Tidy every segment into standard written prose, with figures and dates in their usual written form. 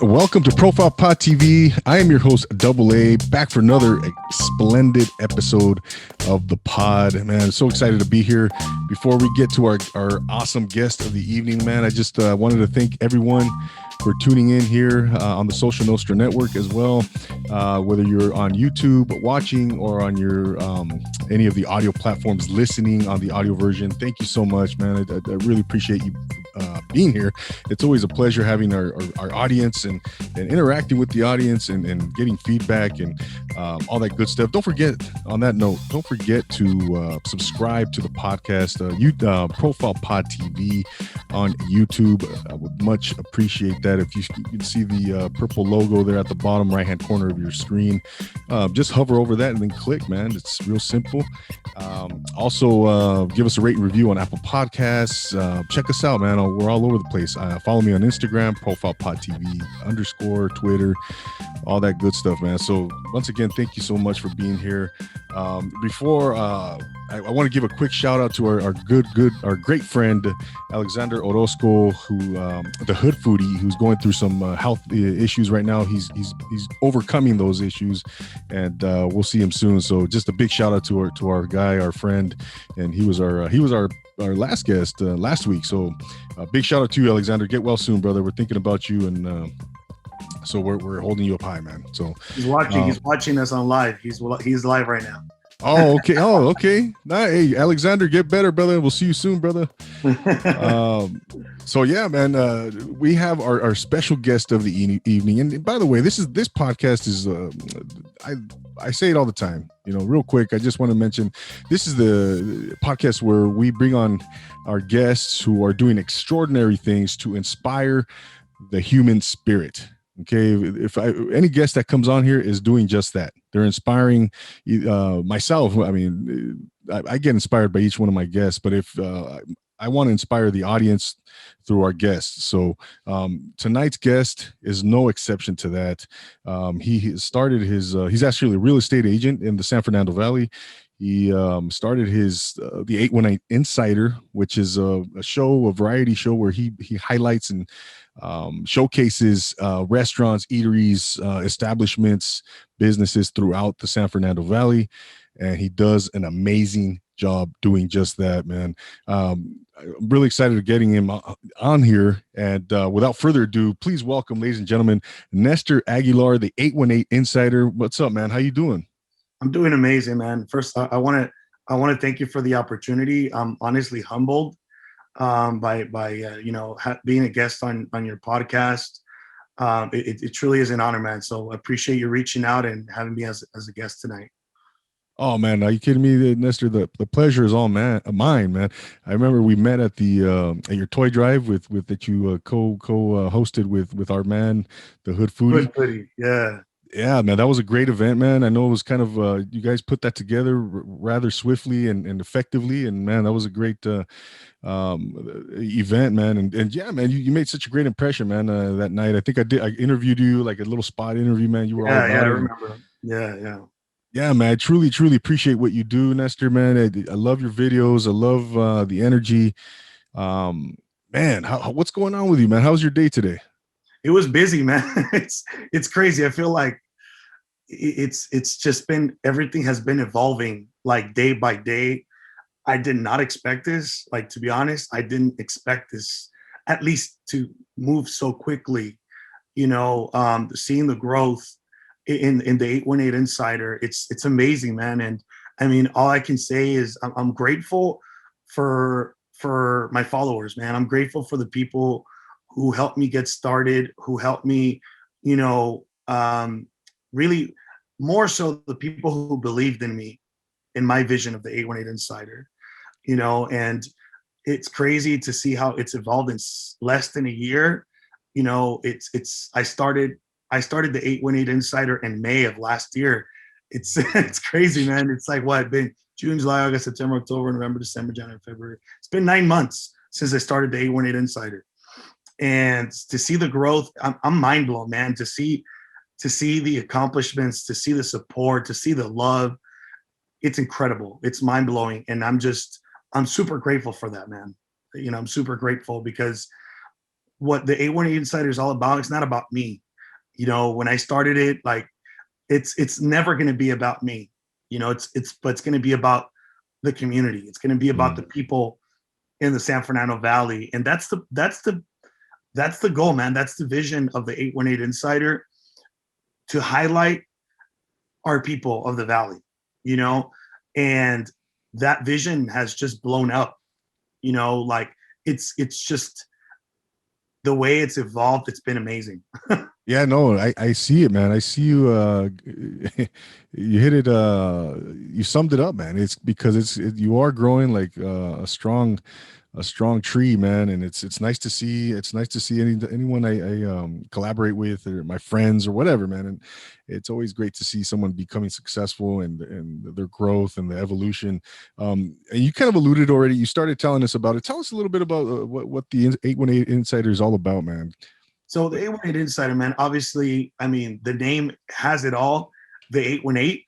welcome to Profile Pod TV. I am your host, DoubleAA, back for another splendid episode of the pod. Man, I'm so excited to be here. Before we get to our awesome guest of the evening, man, I just wanted to thank everyone for tuning in here on the Social Nostra network as well. Whether you're on YouTube watching or on your any of the audio platforms listening on the audio version, thank you so much, man. I really appreciate you being here. It's always a pleasure having our audience and interacting with the audience and getting feedback and all that good stuff. Don't forget, on that note, don't forget to subscribe to the podcast, Profile Pod TV on YouTube. I would much appreciate that. If you can see the purple logo there at the bottom right hand corner of your screen, just hover over that and then click, man. It's real simple. Also, give us a rate and review on Apple Podcasts. Check us out, man. We're all over the place. Follow me on Instagram, Profile Pod TV _ Twitter, all that good stuff, man. So once again, thank you so much for being here. Before I want to give a quick shout out to our great friend Alexander Orozco, who the Hood Foodie, who's going through some health issues right now. He's overcoming those issues, and we'll see him soon. So just a big shout out to our guy, our friend, and he was our last guest last week. So big shout out to you, Alexander. Get well soon, brother. We're thinking about you, and so we're holding you up high, man. So he's watching us on live. He's live right now. Oh, okay. Hey, Alexander, get better, brother. We'll see you soon, brother. So yeah, man, we have our special guest of the evening. And by the way, this podcast is, I say it all the time, real quick. I just want to mention, this is the podcast where we bring on our guests who are doing extraordinary things to inspire the human spirit. Okay, if any guest that comes on here is doing just that, they're inspiring myself. I mean, I get inspired by each one of my guests, but if I want to inspire the audience through our guests. So tonight's guest is no exception to that. He started he's actually a real estate agent in the San Fernando Valley. He started the 818 Insider, which is a variety show where he highlights and showcases restaurants, eateries, establishments, businesses throughout the San Fernando Valley. And he does an amazing job doing just that, man. I'm really excited to getting him on here. And without further ado, please welcome, ladies and gentlemen, Nestor Aguilar, the 818 Insider. What's up, man? How you doing? I'm doing amazing, man. First, I want to thank you for the opportunity. I'm honestly humbled by being a guest on your podcast. It truly is an honor, man. So I appreciate you reaching out and having me as a guest tonight. Oh man, are you kidding me, Nestor? The pleasure is all mine, man. I remember we met at the at your toy drive with that you hosted with our man, the Hood Foodie. Yeah, man, that was a great event, man. I know it was kind of you guys put that together rather swiftly and effectively, and man, that was a great event, man. And yeah, man, you made such a great impression, man. That night, I think I interviewed you, like a little spot interview, man. You were all about it. I remember. Yeah, man. I truly appreciate what you do, Nestor, man. I love your videos. I love the energy. Man, what's going on with you, man? How was your day today? It was busy, man. It's crazy. I feel like it's just been, everything has been evolving like day by day. I did not expect this. Like, to be honest, I didn't expect this, at least to move so quickly. Seeing the growth in the 818 Insider, it's amazing, man. And I mean, all I can say is I'm grateful for my followers, man. I'm grateful for the people who helped me get started, who helped me, really more so the people who believed in me, in my vision of the 818 Insider, and it's crazy to see how it's evolved in less than a year. I started the 818 Insider in May of last year. It's crazy, man. It's like been June, July, August, September, October, November, December, January, February. It's been 9 months since I started the 818 Insider. And to see the growth, I'm mind blown, man. To see the accomplishments, to see the support, to see the love, it's incredible. It's mind blowing, and I'm super grateful for that, man. I'm super grateful because what the 818 Insider is all about, it's not about me. when I started it, like it's never going to be about me. But it's going to be about the community. It's going to be about the people in the San Fernando Valley, and that's the goal, man. That's the vision of the 818 Insider, to highlight our people of the Valley, and that vision has just blown up. Like it's just the way it's evolved. It's been amazing. Yeah, no, I see it, man. I see you. You hit it. You summed it up, man. It's because you are growing like a strong tree, man. And it's nice to see. It's nice to see anyone I collaborate with, or my friends or whatever, man. And it's always great to see someone becoming successful and their growth and the evolution. And you kind of alluded already. You started telling us about it. Tell us a little bit about what the 818 Insider is all about, man. So the 818 Insider, man, obviously, I mean, the name has it all. The 818,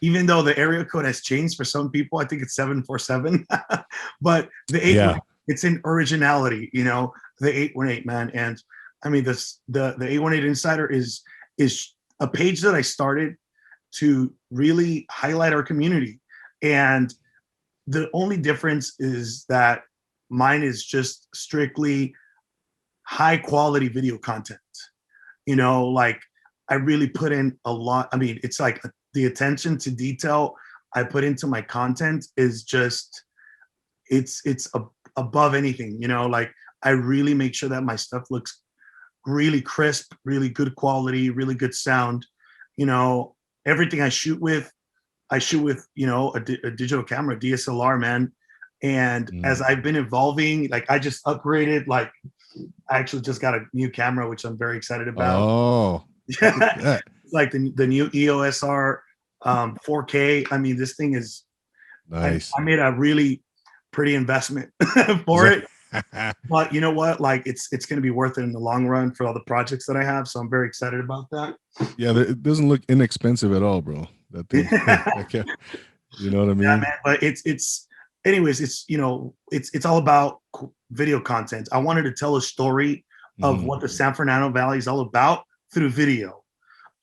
even though the area code has changed for some people, I think it's 747, but the 818, it's in originality, the 818, man. And I mean, the 818 Insider is a page that I started to really highlight our community. And the only difference is that mine is just strictly high quality video content. Like I really put in a lot. I mean, it's like the attention to detail I put into my content is just, it's above anything. Like I really make sure that my stuff looks really crisp, really good quality, really good sound. Everything I shoot with, a digital camera, DSLR, man. And as I've been evolving, like I just upgraded, like I actually just got a new camera, which I'm very excited about. Oh, yeah. It's like the new EOS R 4K. I mean, this thing is nice. I made a really pretty investment for it. But you know what? Like it's going to be worth it in the long run for all the projects that I have. So I'm very excited about that. Yeah, it doesn't look inexpensive at all, bro. That thing. You know what I mean? Yeah, man. But it's anyways, it's all about video content. I wanted to tell a story of what the San Fernando Valley is all about through video,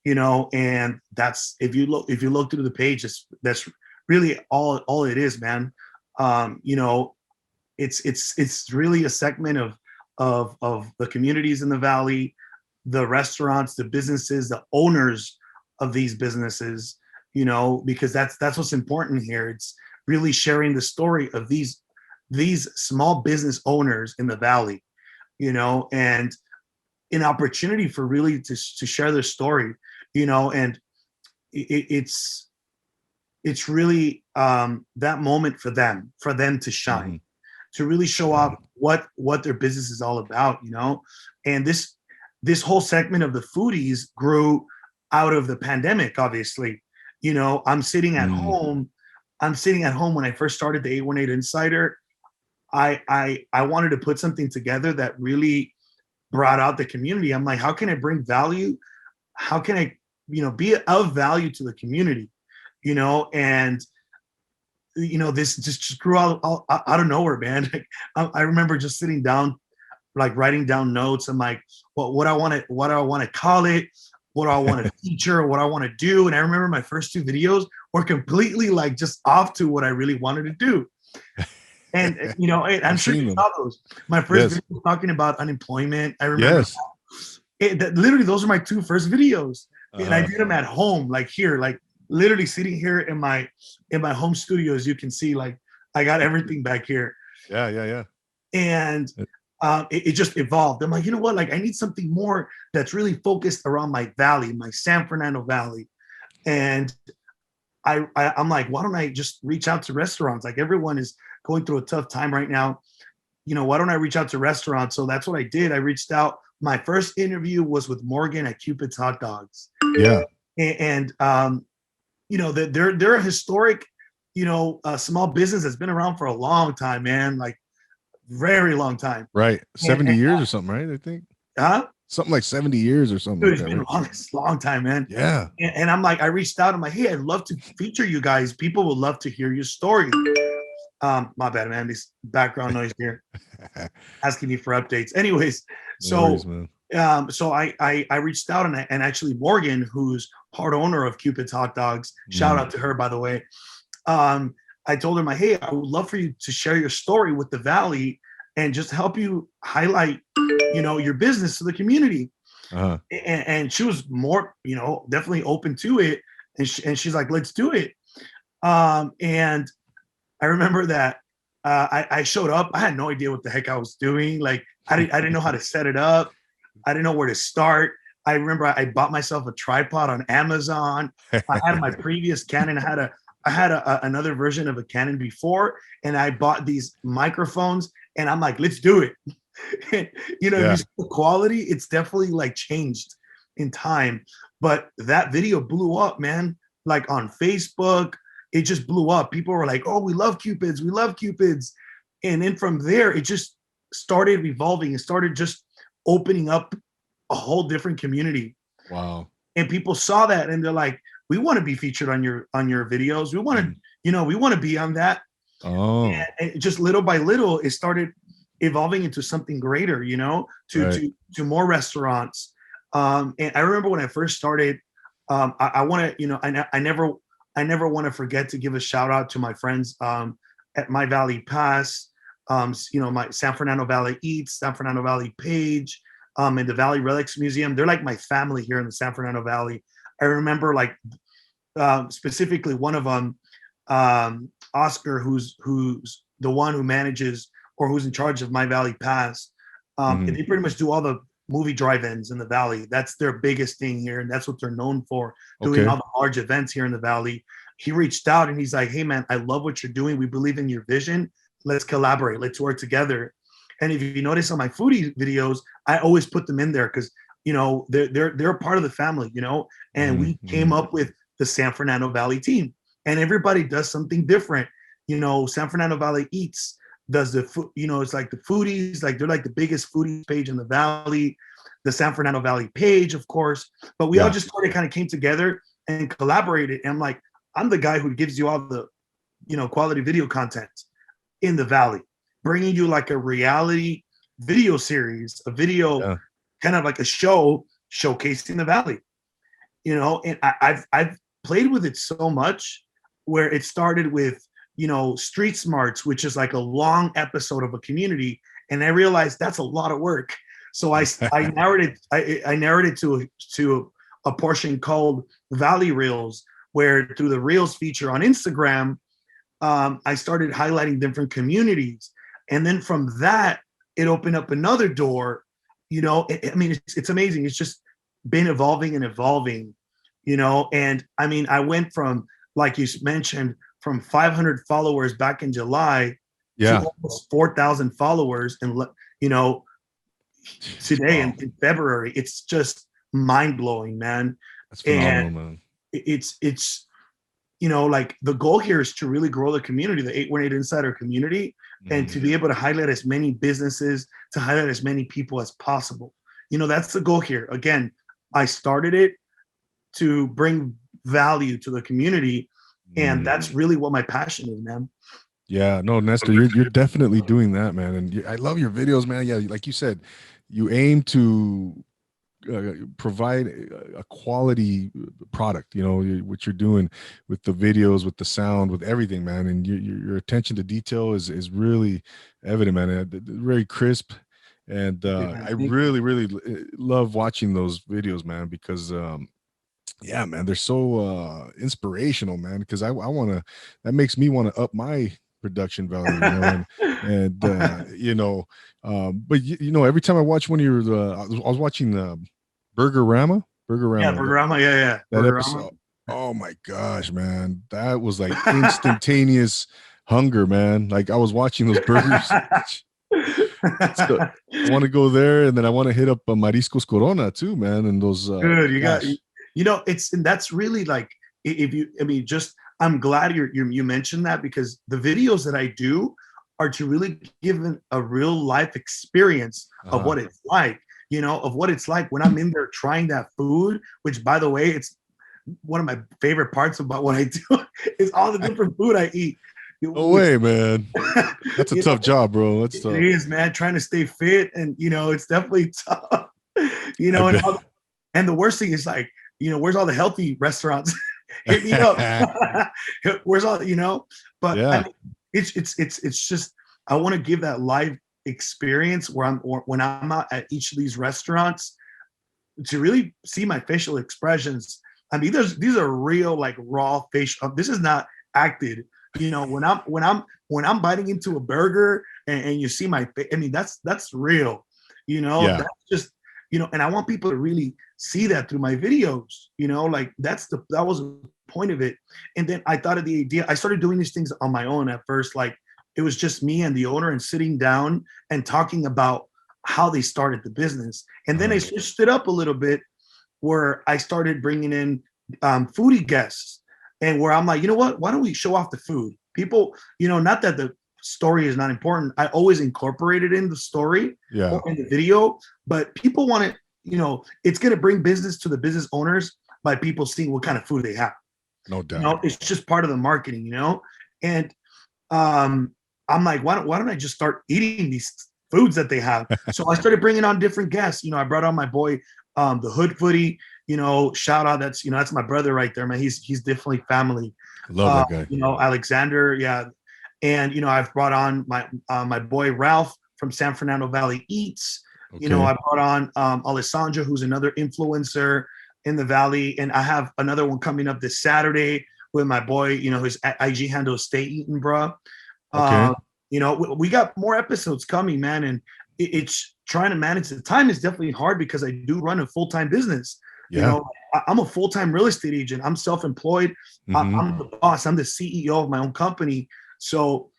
and that's if you look through the page, that's really all it is, man. It's really a segment of the communities in the valley, the restaurants, the businesses, the owners of these businesses, because that's what's important here. It's really sharing the story of these small business owners in the valley, and an opportunity for really to share their story, and it's really that moment for them to shine, to really show off what their business is all about, and this whole segment of the foodies grew out of the pandemic, obviously. I'm sitting at home when I first started the 818 Insider. I wanted to put something together that really brought out the community. I'm like, how can I bring value? How can I, be of value to the community? And this just grew out of nowhere, man. Like, I remember just sitting down, like writing down notes. I'm like, what do I want to call it? What do I want to feature? What I want to do? And I remember my first two videos were completely like just off to what I really wanted to do. And I'm sure you saw those. My first video was talking about unemployment. I remember literally those are my two first videos, and I did them at home, like here, like literally sitting here in my home studio. As you can see, like I got everything back here. Yeah. And it just evolved. I'm like, you know what? Like I need something more that's really focused around my valley, my San Fernando Valley. And I'm like, why don't I just reach out to restaurants? Like everyone is going through a tough time right now. Why don't I reach out to restaurants? So that's what I did. I reached out. My first interview was with Morgan at Cupid's Hot Dogs. Yeah. And they're a historic, small business that's been around for a long time, man. Like very long time. Right. 70 years or something, right? I think. Something like 70 years or something. Dude, it's been a long time, man. Yeah. And I'm like, I reached out. I'm like, hey, I'd love to feature you guys. People would love to hear your story. My bad, man. This background noise here asking me for updates. Anyways, so So I reached out, and actually Morgan, who's part owner of Cupid's Hot Dogs, shout Mm. out to her, by the way. Um, I told her, hey, I would love for you to share your story with the Valley and just help you highlight, your business to the community. Uh-huh. And she was more, definitely open to it. And she's like, let's do it. And I remember that I showed up. I had no idea what the heck I was doing. Like, I didn't know how to set it up. I didn't know where to start. I remember I bought myself a tripod on Amazon. I had my previous Canon. I had another version of a Canon before, and I bought these microphones. And I'm like, let's do it. If you see the quality, it's definitely like changed in time. But that video blew up, man. Like on Facebook, it just blew up. People were like, oh, we love Cupids. We love Cupids. And then from there, it just started evolving. It started just opening up a whole different community. Wow. And people saw that and they're like, we want to be featured on your videos. We want to, we want to be on that. Oh. And just little by little, it started evolving into something greater, to more restaurants. And I remember when I first started, I want to, I never want to forget to give a shout out to my friends at My Valley Pass, my San Fernando Valley Eats, San Fernando Valley Page, and the Valley Relics Museum. They're like my family here in the San Fernando Valley. I remember like specifically one of them, Oscar, who's the one who manages or who's in charge of My Valley Pass. They pretty much do all the movie drive-ins in the Valley. That's their biggest thing here, and that's what they're known for, doing all the large events here in the Valley. He reached out and he's like, hey man, I love what you're doing. We believe in your vision. Let's collaborate. Let's work together. And if you notice on my foodie videos, I always put them in there because they're a part of the family, and we came up with the San Fernando Valley team. And everybody does something different. San Fernando Valley Eats does the food, it's like the foodies, like they're like the biggest foodies page in the Valley, the San Fernando Valley page, of course. But we all just kind of came together and collaborated. And I'm like, I'm the guy who gives you all the, quality video content in the Valley, bringing you like a reality video series, a video kind of like a show showcasing the Valley, and I've played with it so much where it started with, Street Smarts, which is like a long episode of a community. And I realized that's a lot of work. So I narrated to a portion called Valley Reels, where through the Reels feature on Instagram, I started highlighting different communities. And then from that, it opened up another door. It's amazing. It's just been evolving and evolving, and I went from, like you mentioned, from 500 followers back in July to almost 4,000 followers. And, today in February, it's just mind blowing, man. That's phenomenal, man. It's like the goal here is to really grow the community, the 818 Insider community, and to be able to highlight as many businesses, to highlight as many people as possible. That's the goal here. Again, I started it to bring value to the community, and that's really what my passion is, man. Yeah, no, Nestor, you're definitely doing that, man. And I love your videos, man. Yeah, like you said, you aim to provide a quality product, what you're doing with the videos, with the sound, with everything, man. And your attention to detail is really evident, man. Very crisp. And I really love watching those videos, man, because yeah, man, they're so inspirational, man, because I want to, that makes me want to up my production value, but every time I watch one of your I was watching Burgerama. Yeah, that Burgerama. episode, oh my gosh, man, that was like instantaneous hunger, man. Like I was watching those burgers. So I want to go there, and then I want to hit up Mariscos Corona too, man. And those good, and that's really like, I'm glad you mentioned that, because the videos that I do are to really give a real life experience of what it's like, of what it's like when I'm in there trying that food, which, by the way, it's one of my favorite parts about what I do is all the different food I eat. No way, man. That's a tough job, bro. That's tough. It is, man. Trying to stay fit, and it's definitely tough. You I know, bet. and the worst thing is like, where's all the healthy restaurants? Hit me up. Where's all, But I Yeah. mean, it's just I want to give that live experience when I'm out at each of these restaurants to really see my facial expressions. I mean, these are real, like raw facial. This is not acted. When I'm biting into a burger and you see my face, I mean, that's real. Yeah. That's just and I want people to really see that through my videos. Like that was the point of it. And then I thought of the idea. I started doing these things on my own at first. Like it was just me and the owner and sitting down and talking about how they started the business. And then I switched it up a little bit where I started bringing in foodie guests and where I'm like, you know what? Why don't we show off the food? People, not that the story is not important. I always incorporate it in the story or in the video, but people want it, it's going to bring business to the business owners by people seeing what kind of food they have. No doubt. It's just part of the marketing, and I'm like, why don't I just start eating these foods that they have? So I started bringing on different guests. I brought on my boy, the Hood Footy. Shout out. That's my brother right there, man. He's definitely family. Love that guy. Alexander, yeah, and I've brought on my boy Ralph from San Fernando Valley Eats. Okay. I brought on Alessandra, who's another influencer in the Valley, and I have another one coming up this Saturday with my boy. His IG handle is Stay Eating, bro. Okay. We got more episodes coming, man, and it's trying to manage the time is definitely hard because I do run a full-time business. Yeah. I'm a full-time real estate agent. I'm self-employed. I'm the boss. I'm the CEO of my own company. So,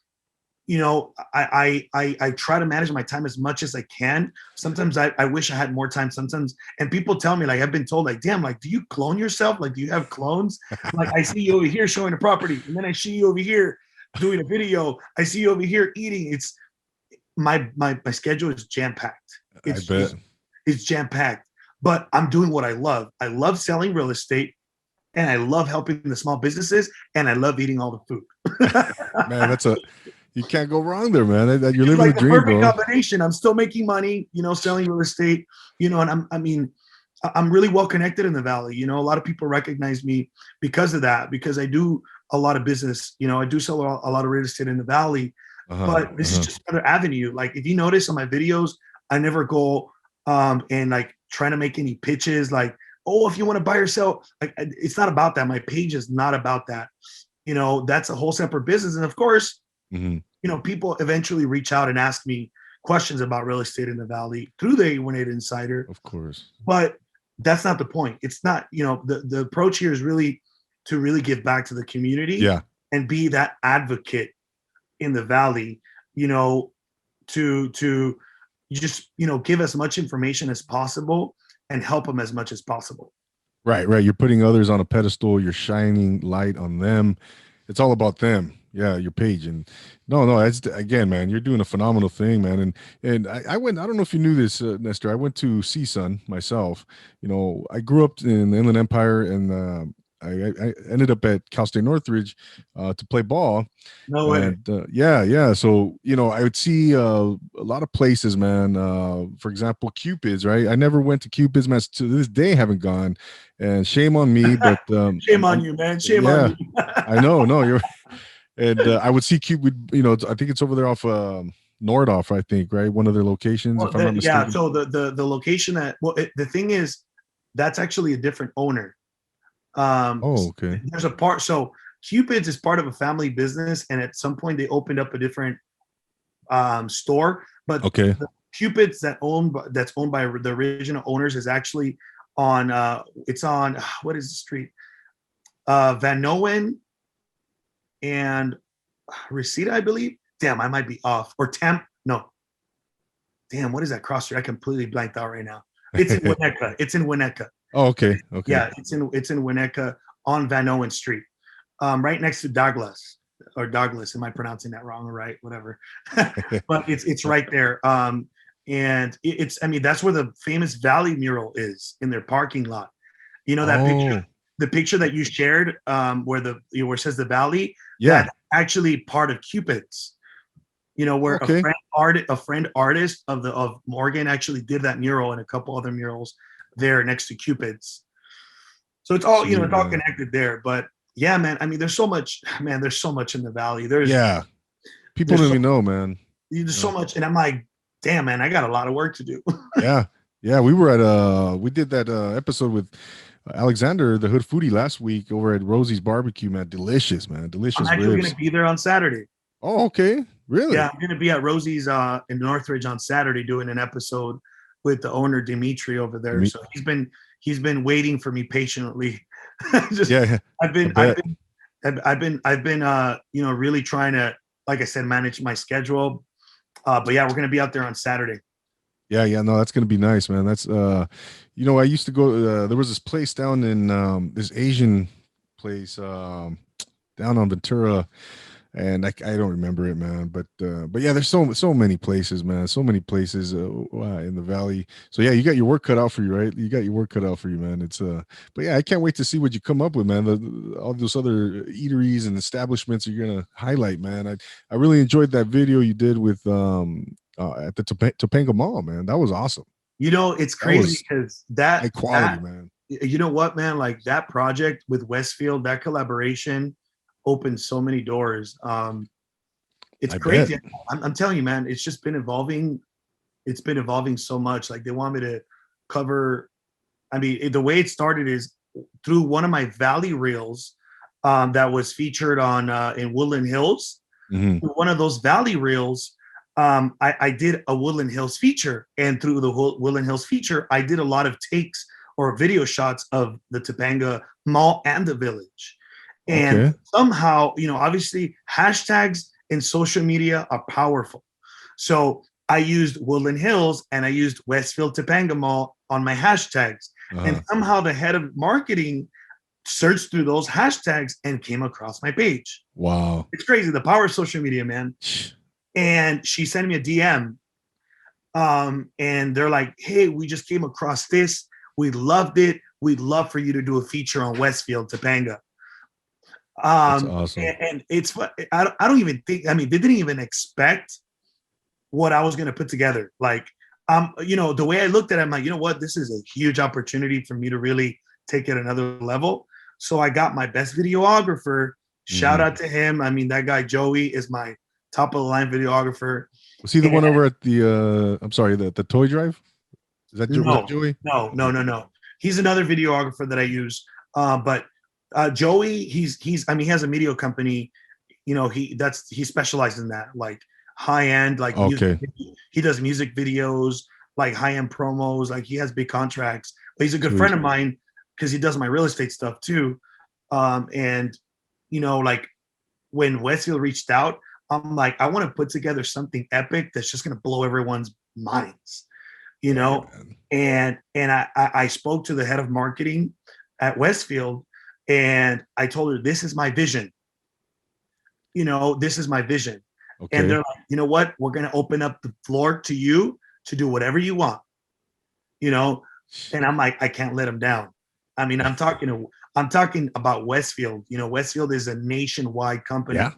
I try to manage my time as much as I can. Sometimes I wish I had more time. Sometimes, and people tell me, like, I've been told, like, damn, like, do you clone yourself? Like, do you have clones? Like, I see you over here showing a property, and then I see you over here doing a video. I see you over here eating. It's my schedule is jam-packed. I bet. It's jam-packed. But I'm doing what I love. I love selling real estate, and I love helping the small businesses, and I love eating all the food. Man, you can't go wrong there, man. You're living like the dream, perfect bro. combination. I'm still making money, selling real estate, and I'm really well connected in the Valley. A lot of people recognize me because of that, because I do a lot of business. I do sell a lot of real estate in the Valley, but this is just another avenue. Like if you notice on my videos, I never go and like trying to make any pitches like, oh, if you want to buy or sell, like it's not about that. My page is not about that. That's a whole separate business. And of course, people eventually reach out and ask me questions about real estate in the Valley through the A18 Insider. Of course. But that's not the point. It's not, the approach here is really to really give back to the community and be that advocate in the Valley, to just, give as much information as possible and help them as much as possible. Right. You're putting others on a pedestal. You're shining light on them. It's all about them. Yeah, your page. And no, it's again, man, you're doing a phenomenal thing, man. And I went, I don't know if you knew this, Nestor. I went to CSUN myself. I grew up in the Inland Empire, and I ended up at Cal State Northridge to play ball. No way. And yeah. So I would see a lot of places, man. For example, Cupid's, right? I never went to Cupid's, man. To this day, haven't gone. And shame on me, but shame on you, man. Shame on you. I know. No, you're. And I would see Cupid. I think it's over there off Nordhoff, I think, right? One of their locations, if I'm not mistaken. Yeah. So the location the thing is, that's actually a different owner. Okay. There's a part. So Cupid's is part of a family business, and at some point they opened up a different store. But the Cupid's that's owned by the original owners is actually on. It's on what is the street? Van Noen and Reseda, I believe. Damn, I might be off. Or Temp. No. Damn, what is that cross street? I completely blanked out right now. It's in Winnetka. It's in Winnetka. Oh, okay. Yeah, it's in Winnetka on Van Noen Street, right next to Douglas or Douglas. Am I pronouncing that wrong or right? Whatever. But it's right there. And it's that's where the famous Valley mural is, in their parking lot. That picture, the picture that you shared, where it says the Valley. Yeah. That's actually part of Cupid's. where Okay. a friend artist of Morgan actually did that mural and a couple other murals there next to Cupid's. So it's all, Sweet, it's all man. connected there. But yeah, man, I mean, there's so much, man, there's so much in the valley. There's Yeah. People there's don't so even know, man. there's You so know? much, and I'm like, damn, man, I got a lot of work to do. Yeah. Yeah. We did that episode with Alexander, the hood foodie, last week over at Rosie's barbecue, man. Delicious, man. I'm Delicious actually gonna ribs. be there on Saturday. Oh, okay. Yeah, Really? I'm gonna be at Rosie's in Northridge on Saturday doing an episode with the owner Dimitri over I there. mean, So he's been waiting for me patiently. Just yeah, I've I been I've bet. been I've been really trying to, like I said, manage my schedule. But yeah, we're gonna be out there on Saturday. Yeah, yeah, no, that's gonna be nice, man. That's I used to go. There was this place down in this Asian place down on Ventura, and I don't remember it, man. But yeah, there's so many places, man. So many places in the valley. So yeah, you got your work cut out for you, right? You got your work cut out for you, man. It's but yeah, I can't wait to see what you come up with, man. All those other eateries and establishments you're gonna highlight, man. I really enjoyed that video you did with at the Topanga Mall, man. That was awesome. It's That crazy was because high quality, man. you know what, man, like that project with Westfield, that collaboration opened so many doors. It's I bet. crazy. I'm telling you, man, it's just been evolving. It's been evolving so much. Like they want me to cover. I mean, the way it started is through one of my Valley reels that was featured on in Woodland Hills. Hmm. Through one of those Valley reels, I did a Woodland Hills feature, and through the Woodland Hills feature, I did a lot of takes or video shots of the Topanga Mall and the village. And Okay. somehow, obviously, hashtags in social media are powerful. So I used Woodland Hills and I used Westfield Topanga Mall on my hashtags. And Uh-huh. somehow the head of marketing searched through those hashtags and came across my page. Wow. It's crazy, the power of social media, man. And she sent me a DM. And they're like, hey, we just came across this. We loved it. We'd love for you to do a feature on Westfield Topanga. That's Um, awesome. and it's, I don't even think, I mean, they didn't even expect what I was going to put together. Like, the way I looked at it, I'm like, you know what? This is a huge opportunity for me to really take it another level. So I got my best videographer. Shout Hmm. out to him. I mean, that guy, Joey, is my top of the line videographer. Was he the And one over at the I'm sorry, the toy drive? Was that no, Joey? no, no, Okay. no, no. He's another videographer that I use. But Joey, I mean, he has a media company. He specializes in that, like high end, like music. Okay. He does music videos, like high end promos. Like he has big contracts. But he's a good Sweet. friend of mine because he does my real estate stuff too. And like when Westfield reached out, I'm like, I want to put together something epic that's just gonna blow everyone's minds, you Yeah, know. man. And I spoke to the head of marketing at Westfield, and I told her this is my vision. This is my vision. And they're Okay. like, you know what? We're gonna open up the floor to you to do whatever you want, you know. And I'm like, I can't let them down. I mean, I'm talking about Westfield. Westfield is a nationwide company. Yeah.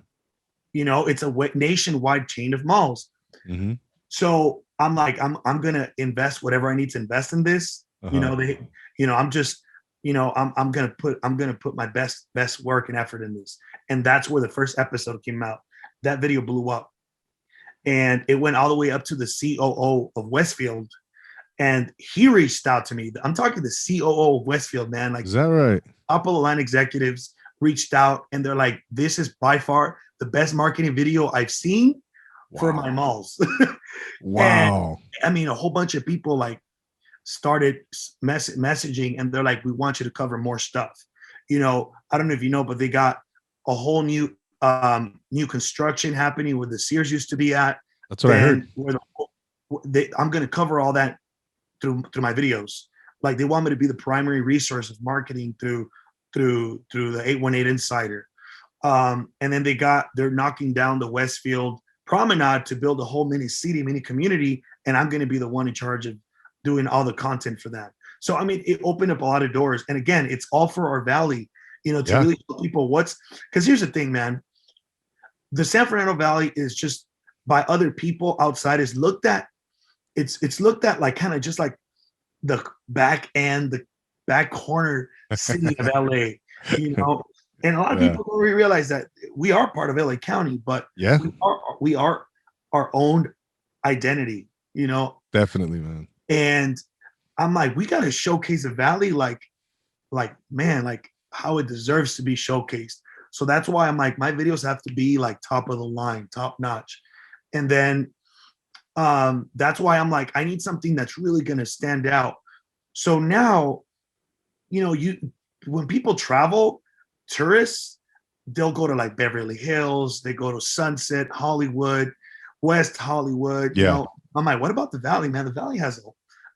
It's a nationwide chain of malls. Hmm. So I'm like, I'm gonna invest whatever I need to invest in this. Uh-huh. I'm just, I'm gonna put my best work and effort in this. And that's where the first episode came out. That video blew up. And it went all the way up to the COO of Westfield. And he reached out to me. I'm talking the COO of Westfield, man. Like Is that right? top of the line executives reached out and they're like, this is by far the best marketing video I've seen for my Wow. malls. And Wow. I mean, a whole bunch of people like started messaging and they're like, we want you to cover more stuff. I don't know if you know, but they got a whole new construction happening where the Sears used to be at. That's what I heard. Then I'm going to cover all that through my videos. Like they want me to be the primary resource of marketing through the 818 Insider. And then they're knocking down the Westfield Promenade to build a whole mini community, and I'm going to be the one in charge of doing all the content for that. So I mean, it opened up a lot of doors. And again, it's all for our valley, to Yeah. really show people because here's the thing, man. The San Fernando Valley is just by other people outside is looked at, it's looked at like kind of just like the back corner city of LA, you know. And a lot of Yeah. people don't really realize that we are part of LA County, but Yeah. we are our own identity, you know. Definitely, man. And I'm like, we got to showcase the valley like man, like how it deserves to be showcased. So that's why I'm like, my videos have to be like top of the line, top notch. And then that's why I'm like, I need something that's really going to stand out. So now, you know, when people travel, tourists, they'll go to like Beverly Hills, they go to Sunset, Hollywood, West Hollywood, you Yeah. know. I'm like, what about the Valley, man? The Valley has,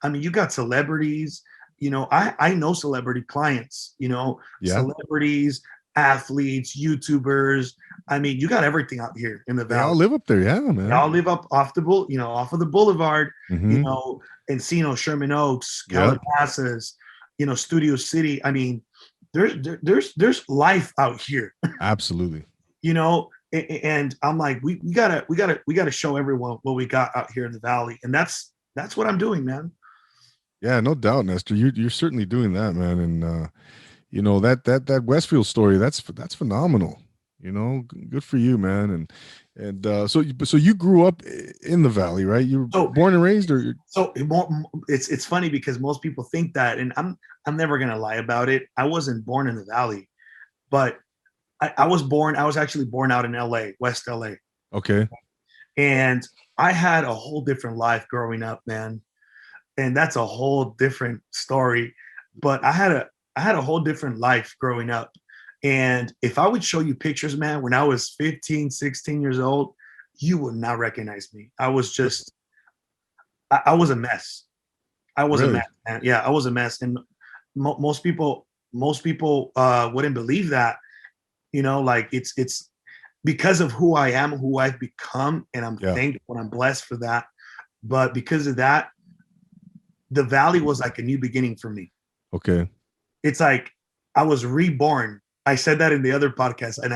I mean, you got celebrities, you know, I know celebrity clients, you know, Yeah. celebrities, athletes, YouTubers. I mean, you got everything out here in the They all Valley. live up there. Yeah, They man. all live up off the you know, off of the boulevard, you Mm-hmm. know, Encino, Sherman Oaks, Yeah. Calabasas, you know, Studio City. I mean, there's life out here, Absolutely. you know. And I'm like, we gotta show everyone what we got out here in the Valley, and that's what I'm doing, man. Yeah, no doubt, Nestor. You're certainly doing that, man. And you know, that Westfield story, that's phenomenal. You know, good for you, man. And so you grew up in the Valley, right? You were So born and raised, or so it's funny because most people think that, and I'm never gonna lie about it. I wasn't born in the Valley, but I was actually born out in LA, West LA. okay? And I had a whole different life growing up, man. And that's a whole different story. But I had a whole different life growing up. And if I would show you pictures, man, when I was 15, 16 years old, you would not recognize me. I was just I was a mess. I was a Really? mess, man. Yeah, I was a mess. And most people wouldn't believe that, you know, like it's because of who I am, who I've become, and I'm Yeah. thankful and I'm blessed for that. But because of that, the Valley was like a new beginning for me. Okay. It's like I was reborn. I said that in the other podcast, and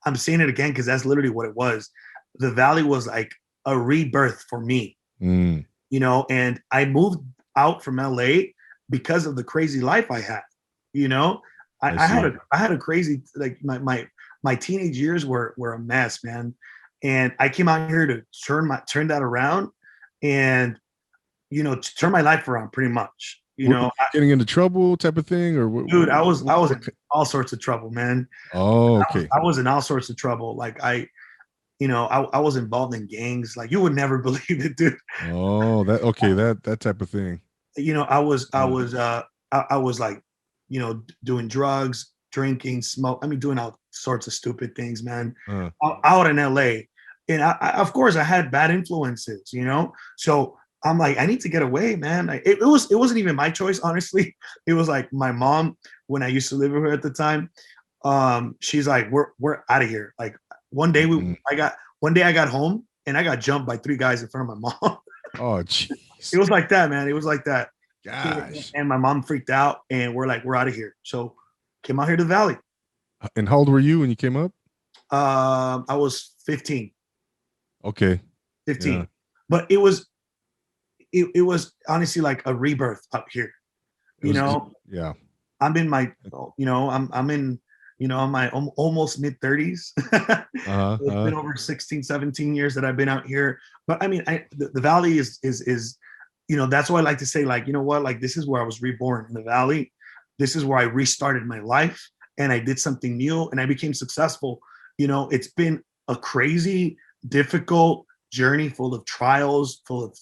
I'm saying it again because that's literally what it was. The Valley was like a rebirth for me, Mm, you know. And I moved out from LA because of the crazy life I had. You know, I see. I had a crazy, like my teenage years were a mess, man. And I came out here to turn that around, and you know, to turn my life around pretty much. You Were know, you getting into trouble, type of thing, or dude, I was in all sorts of trouble, man. Oh, okay. I was in all sorts of trouble. Like you know, I was involved in gangs. Like you would never believe it, dude. Oh, that type of thing. You know, Yeah. I was like, you know, doing drugs, drinking, smoke. I mean, doing all sorts of stupid things, man. Uh, Out in LA, and of course I had bad influences, you know. So I'm like, I need to get away, man. It wasn't even my choice, honestly. It was like my mom, when I used to live with her at the time. She's like, we're out of here. Like one day mhm. I got home and I got jumped by three guys in front of my mom. Oh, It jeez. was like that, man. It was like that. Gosh. And my mom freaked out, and we're like, we're out of here. So came out here to the Valley. And how old were you when you came up? I was 15, Okay. 15. Yeah. But it was honestly like a rebirth up here. It You was. know, Yeah. I'm in my, you know, I'm in, you know, my almost mid 30s. Uh-huh. It's been over 16, 17 years that I've been out here. But I mean, the Valley is, you know, that's why I like to say, like, you know what, like this is where I was reborn in the Valley. This is where I restarted my life, and I did something new, and I became successful. You know, it's been a crazy, difficult journey full of trials, full of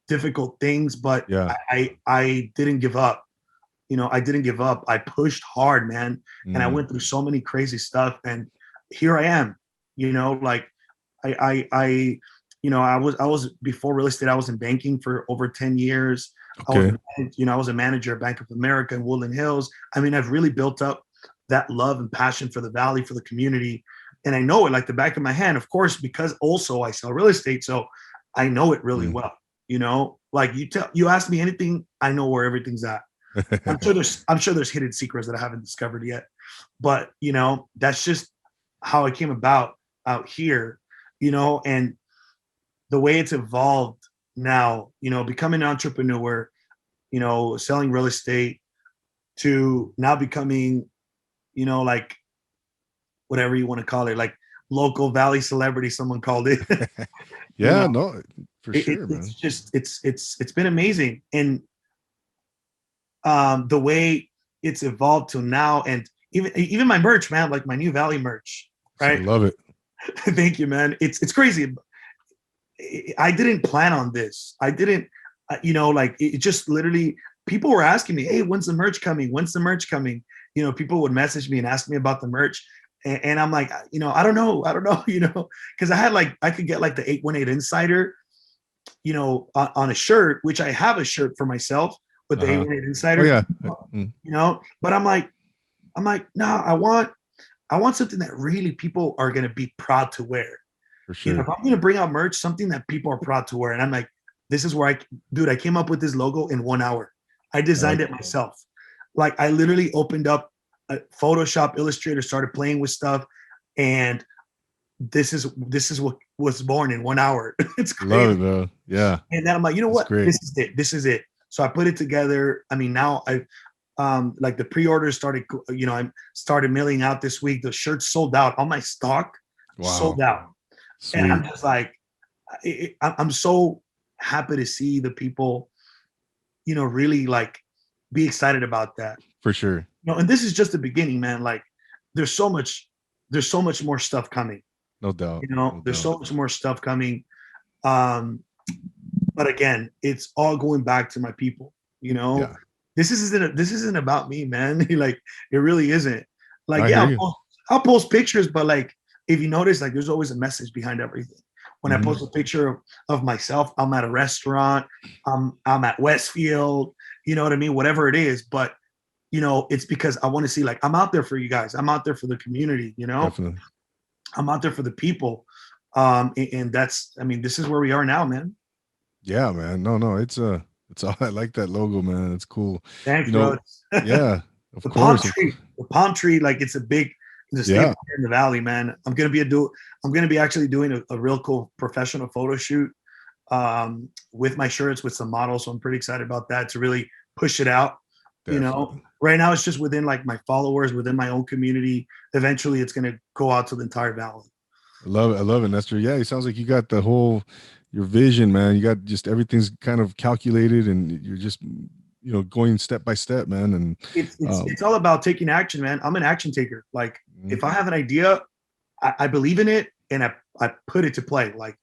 difficult things, but Yeah. I didn't give up. You know, I didn't give up. I pushed hard, man, and I Mm, went through so many crazy stuff, and here I am. You know, like I you know, I was before real estate. I was in banking for over 10 years. I was, okay. you know, I was a manager at Bank of America in Woodland Hills. I mean, I've really built up that love and passion for the Valley, for the community, and I know it like the back of my hand. Of course, because also I sell real estate, so I know it really Mm. well. You know, like you ask me anything, I know where everything's at. I'm sure there's hidden secrets that I haven't discovered yet. But you know, that's just how it came about out here, you know. And the way it's evolved now, you know, becoming an entrepreneur, you know, selling real estate to now becoming, you know, like whatever you want to call it, like local valley celebrity, someone called it. You Yeah, know, no, for sure, it's man. just it's been amazing. And the way it's evolved to now, and even my merch, man, like my new Valley merch, I right? love it. Thank you, man. It's crazy. I didn't plan on this. I didn't, you know, like it just literally, people were asking me, hey, when's the merch coming? When's the merch coming? You know, people would message me and ask me about the merch. And I'm like, you know, I don't know, you know, because I had like, I could get like the 818 Insider, you know, on a shirt, which I have a shirt for myself with the Uh-huh. 818 Oh Insider, yeah. you know, but I'm like, no, I want something that really people are going to be proud to wear. For You know, sure. if I'm going to bring out merch, something that people are proud to wear. And I'm like, this is where dude, I came up with this logo in 1 hour. I designed it myself. Like I literally opened up a Photoshop, Illustrator, started playing with stuff. And this is what was born in 1 hour. It's Love crazy. it, bro. Yeah, And then I'm like, you know it's what? great. This is it. This is it. So I put it together. I mean, now I like the pre-orders started, you know, I started mailing out this week. The shirts sold out. All my stock Wow. sold out. And I'm Sweet. just like, I'm so happy to see the people, you know, really like be excited about that. For sure. You know, and this is just the beginning, man. Like there's so much, more stuff coming. No doubt. You know, No there's doubt. so much more stuff coming. Um, but again, it's all going back to my people. You know, Yeah. this isn't about me, man. Like it really isn't. Like I yeah, hear you. I'll post pictures, but like if you notice, like there's always a message behind everything. When I Hmm. post a picture of myself, I'm at a restaurant, I'm at Westfield, you know what I mean, whatever it is. But you know, it's because I want to see like I'm out there for you guys. I'm out there for the community. You know, Definitely. I'm out there for the people. And that's, I mean, this is where we are now, man. Yeah, man. No, no, it's all I like that logo, man. It's cool. Thanks, You bro. know, yeah, of The palm course. tree, like it's a big, it's a Yeah, staple here in the valley, man. I'm gonna be actually doing a real cool professional photo shoot with my shirts with some models. So I'm pretty excited about that to really push it out. You know, definitely. right now it's just within like my followers, within my own community. Eventually, it's gonna go out to the entire valley. I love it. I love it, Nestor. Yeah, it sounds like you got the whole your vision, man. You got just everything's kind of calculated and you're just going step by step, man. And um It's all about taking action, man. I'm an action taker. Like mhm, if I have an idea, I believe in it and I put it to play. Like,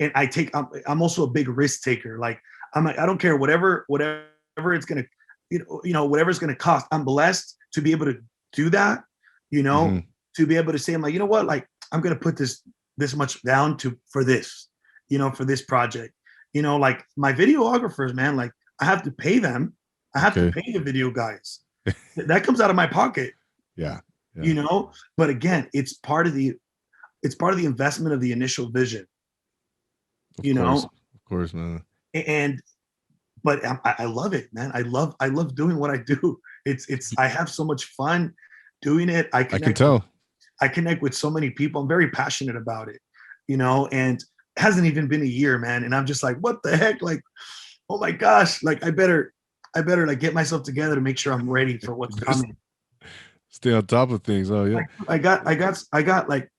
and I'm also a big risk taker. Like I'm like, I don't care whatever it's gonna, whatever it's gonna cost. I'm blessed to be able to do that, you know, mhm, to be able to say, I'm like, you know what, like I'm gonna put this much down for this, for this project. You know, like my videographers, man, like I have to pay them. I have to okay. pay the video guys. That comes out of my pocket, Yeah. Yeah. you know. But again, it's part of the investment of the initial vision, Of you course. know. Of course, man. And but I love it, man. I love doing what I do. It's I have so much fun doing it. I can tell. I connect with so many people. I'm very passionate about it, you know. And it hasn't even been a year, man. And I'm just like, what the heck? Like, oh my gosh! Like I better like get myself together to make sure I'm ready for what's Best coming. stay on top of things. Oh yeah. Like I got like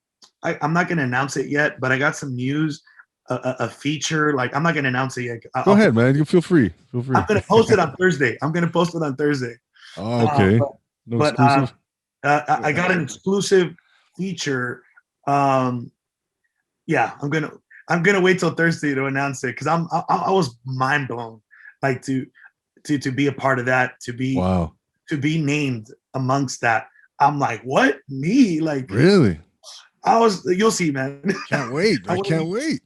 I'm not gonna announce it yet, but I got some news, a feature. Like I'm not gonna announce it yet. Go ahead, man. You feel free. Feel I'm free. gonna post it on Thursday. I'm gonna post it on Thursday. Oh, Uh, okay. but No but exclusive. I got an exclusive feature. Um, yeah, I'm gonna wait till Thursday to announce it because I was mind blown, like to be a part of that, Wow. to be named amongst that. I'm like, what, me? Like Really? I was, you'll see, man. Can't wait. I I want to can't leave, wait.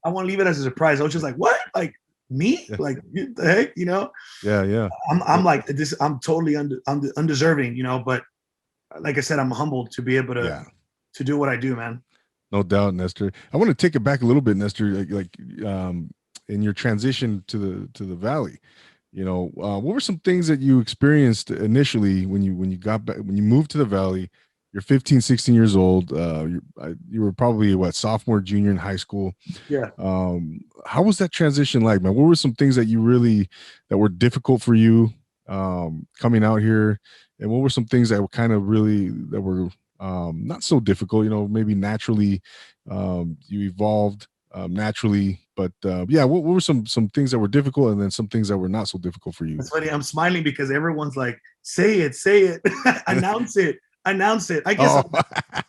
I want to leave it as a surprise. I was just like, what? Like me? Yeah. Like what the heck? You know? Yeah. Yeah. I'm like this. I'm totally undeserving. You know, but like I said, I'm humbled to be able Yeah. to do what I do, man. No doubt, Nestor. I want to take it back a little bit, Nestor. In your transition to the valley, what were some things that you experienced initially when you got back when you moved to the valley? you're 15, 16 years old. You were probably what, sophomore, junior in high school. Yeah. How was that transition like, man? What were some things that that were difficult for you coming out here? And what were some things that were kind of that were not so difficult, maybe naturally you evolved naturally, but yeah, what were some things that were difficult and then some things that were not so difficult for you? It's funny. I'm smiling because everyone's like, say it, announce it, announce it. Oh,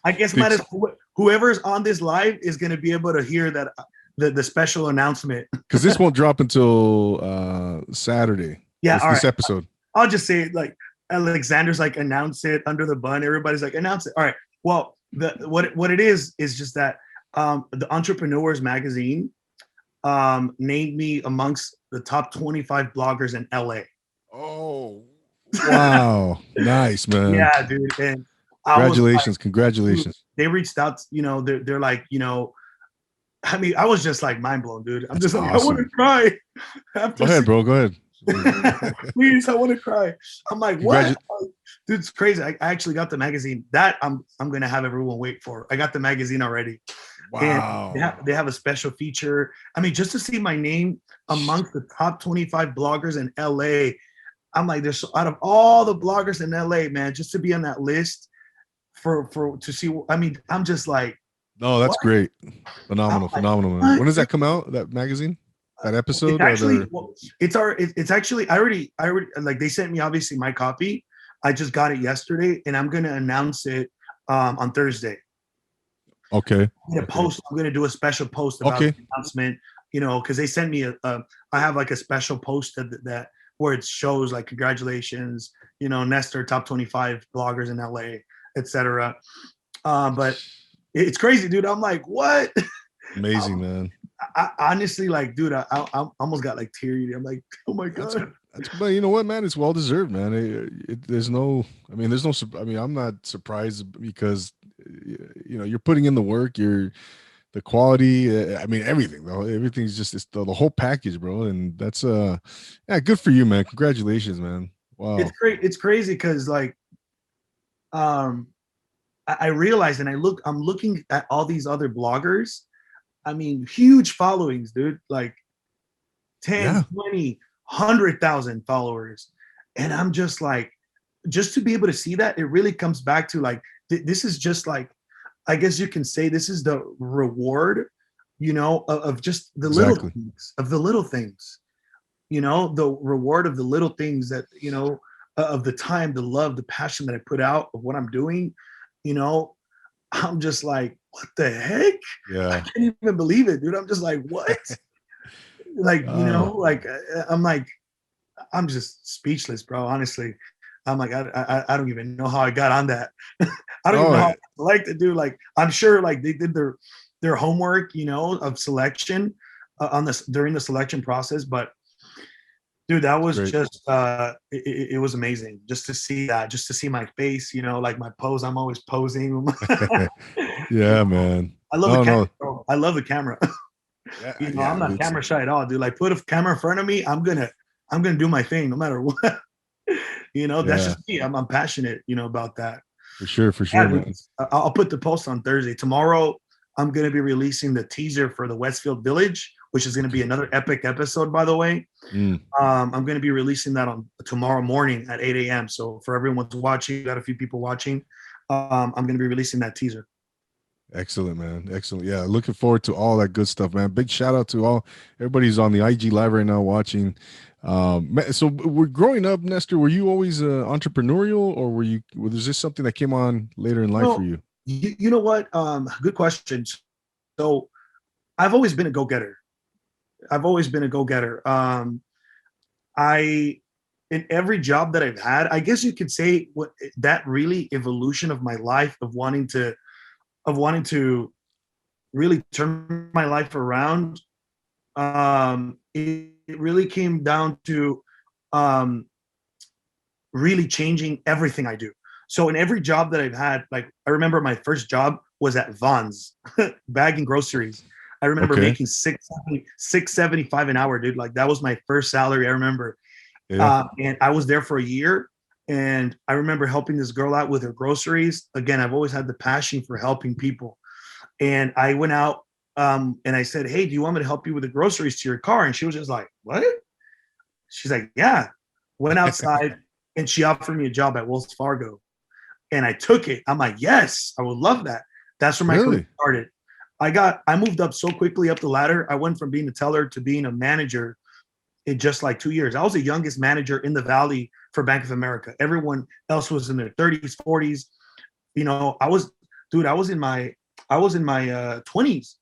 I guess big- whoever's on this live is going to be able to hear that the special announcement. because this won't drop until Saturday. Yeah, all This right. episode. I'll just say it like Alexander's like announce it under the bun. Everybody's like announce it. All right. Well, what it is just that the Entrepreneurs magazine named me amongst the top 25 bloggers in LA. Oh, wow. Nice, man. Yeah, dude. And congratulations. Like, Congratulations. they reached out, they're like, I mean, I was just like mind blown, dude. I'm just like, awesome. I want to cry. Go ahead, bro. Go ahead. Please, I want to cry. I'm like, what? Dude, it's crazy. I actually got the magazine that I'm gonna have everyone wait for. I got the magazine already. Wow. And they have a special feature. I mean, just to see my name amongst the top 25 bloggers in LA, I'm like, there's out of all the bloggers in LA, man, just to be on that list to see. I mean, I'm just like, no, that's what? Great. Phenomenal, like, phenomenal, man. When does that come out? That magazine? That episode? It's actually I already like they sent me obviously my copy. I just got it yesterday and I'm gonna announce it on Thursday. Okay. I'm gonna do a special post about the announcement, because they sent me I have like a special post that where it shows like congratulations, Nestor top 25 bloggers in LA, etc. But it's crazy, dude. I'm like, what? Amazing, man. I honestly, like, dude, I almost got like teary. I'm like, oh my god. But you know what, man? It's well deserved, man. I'm not surprised because you're putting in the work. The quality. I mean, everything though. Everything's just the whole package, bro. And that's good for you, man. Congratulations, man. Wow. It's great. It's crazy because like, I realized and I'm looking at all these other bloggers. I mean, huge followings, dude, like 10, 20, 100,000 followers. And I'm just like, just to be able to see that, it really comes back to like, this is just like, I guess you can say this is the reward, of just the little things, the reward of the little things that, of the time, the love, the passion that I put out of what I'm doing, I'm just like, what the heck? Yeah. I can't even believe it, dude. I'm just like, what? Like, I'm just speechless, bro. Honestly. I'm like, I don't even know how I got on that. I don't even know how I like to do. Like, I'm sure like they did their homework, of selection during the selection process. But dude, that was just it was amazing just to see that, just to see my face, like my pose. I'm always posing. Yeah, man. I love the camera. No. I love the camera. I'm not camera shy at all, dude. Like, put a camera in front of me, I'm gonna do my thing no matter what. That's just me. I'm passionate, about that. For sure, man. I'll put the post on Thursday. Tomorrow, I'm gonna be releasing the teaser for the Westfield Village, which is gonna be another epic episode, by the way. I'm gonna be releasing that on tomorrow morning at 8 a.m. So for everyone who's watching, got a few people watching. I'm gonna be releasing that teaser. Excellent, man. Excellent. Yeah, looking forward to all that good stuff, man. Big shout out to everybody's on the IG live right now watching. So we're growing up, Nestor. Were you always entrepreneurial, or was this something that came on later in life for you? You know what? Good question. So I've always been a go-getter. In every job that I've had, I guess you could say that really evolution of my life of wanting to really turn my life around. It really came down to really changing everything I do. So in every job that I've had, like I remember my first job was at Vons, bagging groceries. I remember making $6.75 an hour, dude. Like that was my first salary. I remember, and I was there for a year. And I remember helping this girl out with her groceries. Again, I've always had the passion for helping people. And I went out and I said, "Hey, do you want me to help you with the groceries to your car?" And she was just like, "What?" She's like, "Yeah." Went outside and she offered me a job at Wells Fargo. And I took it. I'm like, "Yes, I would love that." That's where my career Really? started. I moved up so quickly up the ladder. I went from being a teller to being a manager in just like 2 years. I was the youngest manager in the Valley for Bank of America. Everyone else was in their 30s, 40s. You know, I was in my 20s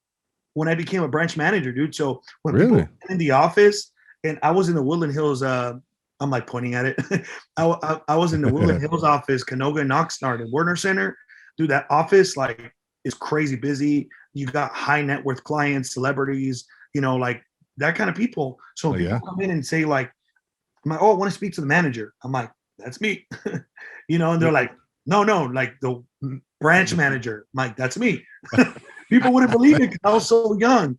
when I became a branch manager, dude. So when people Really? were in the office and I was in the Woodland Hills, I'm like pointing at it. I was in the Woodland Hills office, Canoga and Oxnard and Werner Center. Dude, that office like is crazy busy. You got high net worth clients, celebrities, you know, like that kind of people. So Oh when people yeah. come in and say like, I'm like, "Oh, I want to speak to the manager." I'm like, "That's me." You know, and they're like, "No, no, like the branch manager." I'm like, "That's me." People wouldn't believe it because I was so young.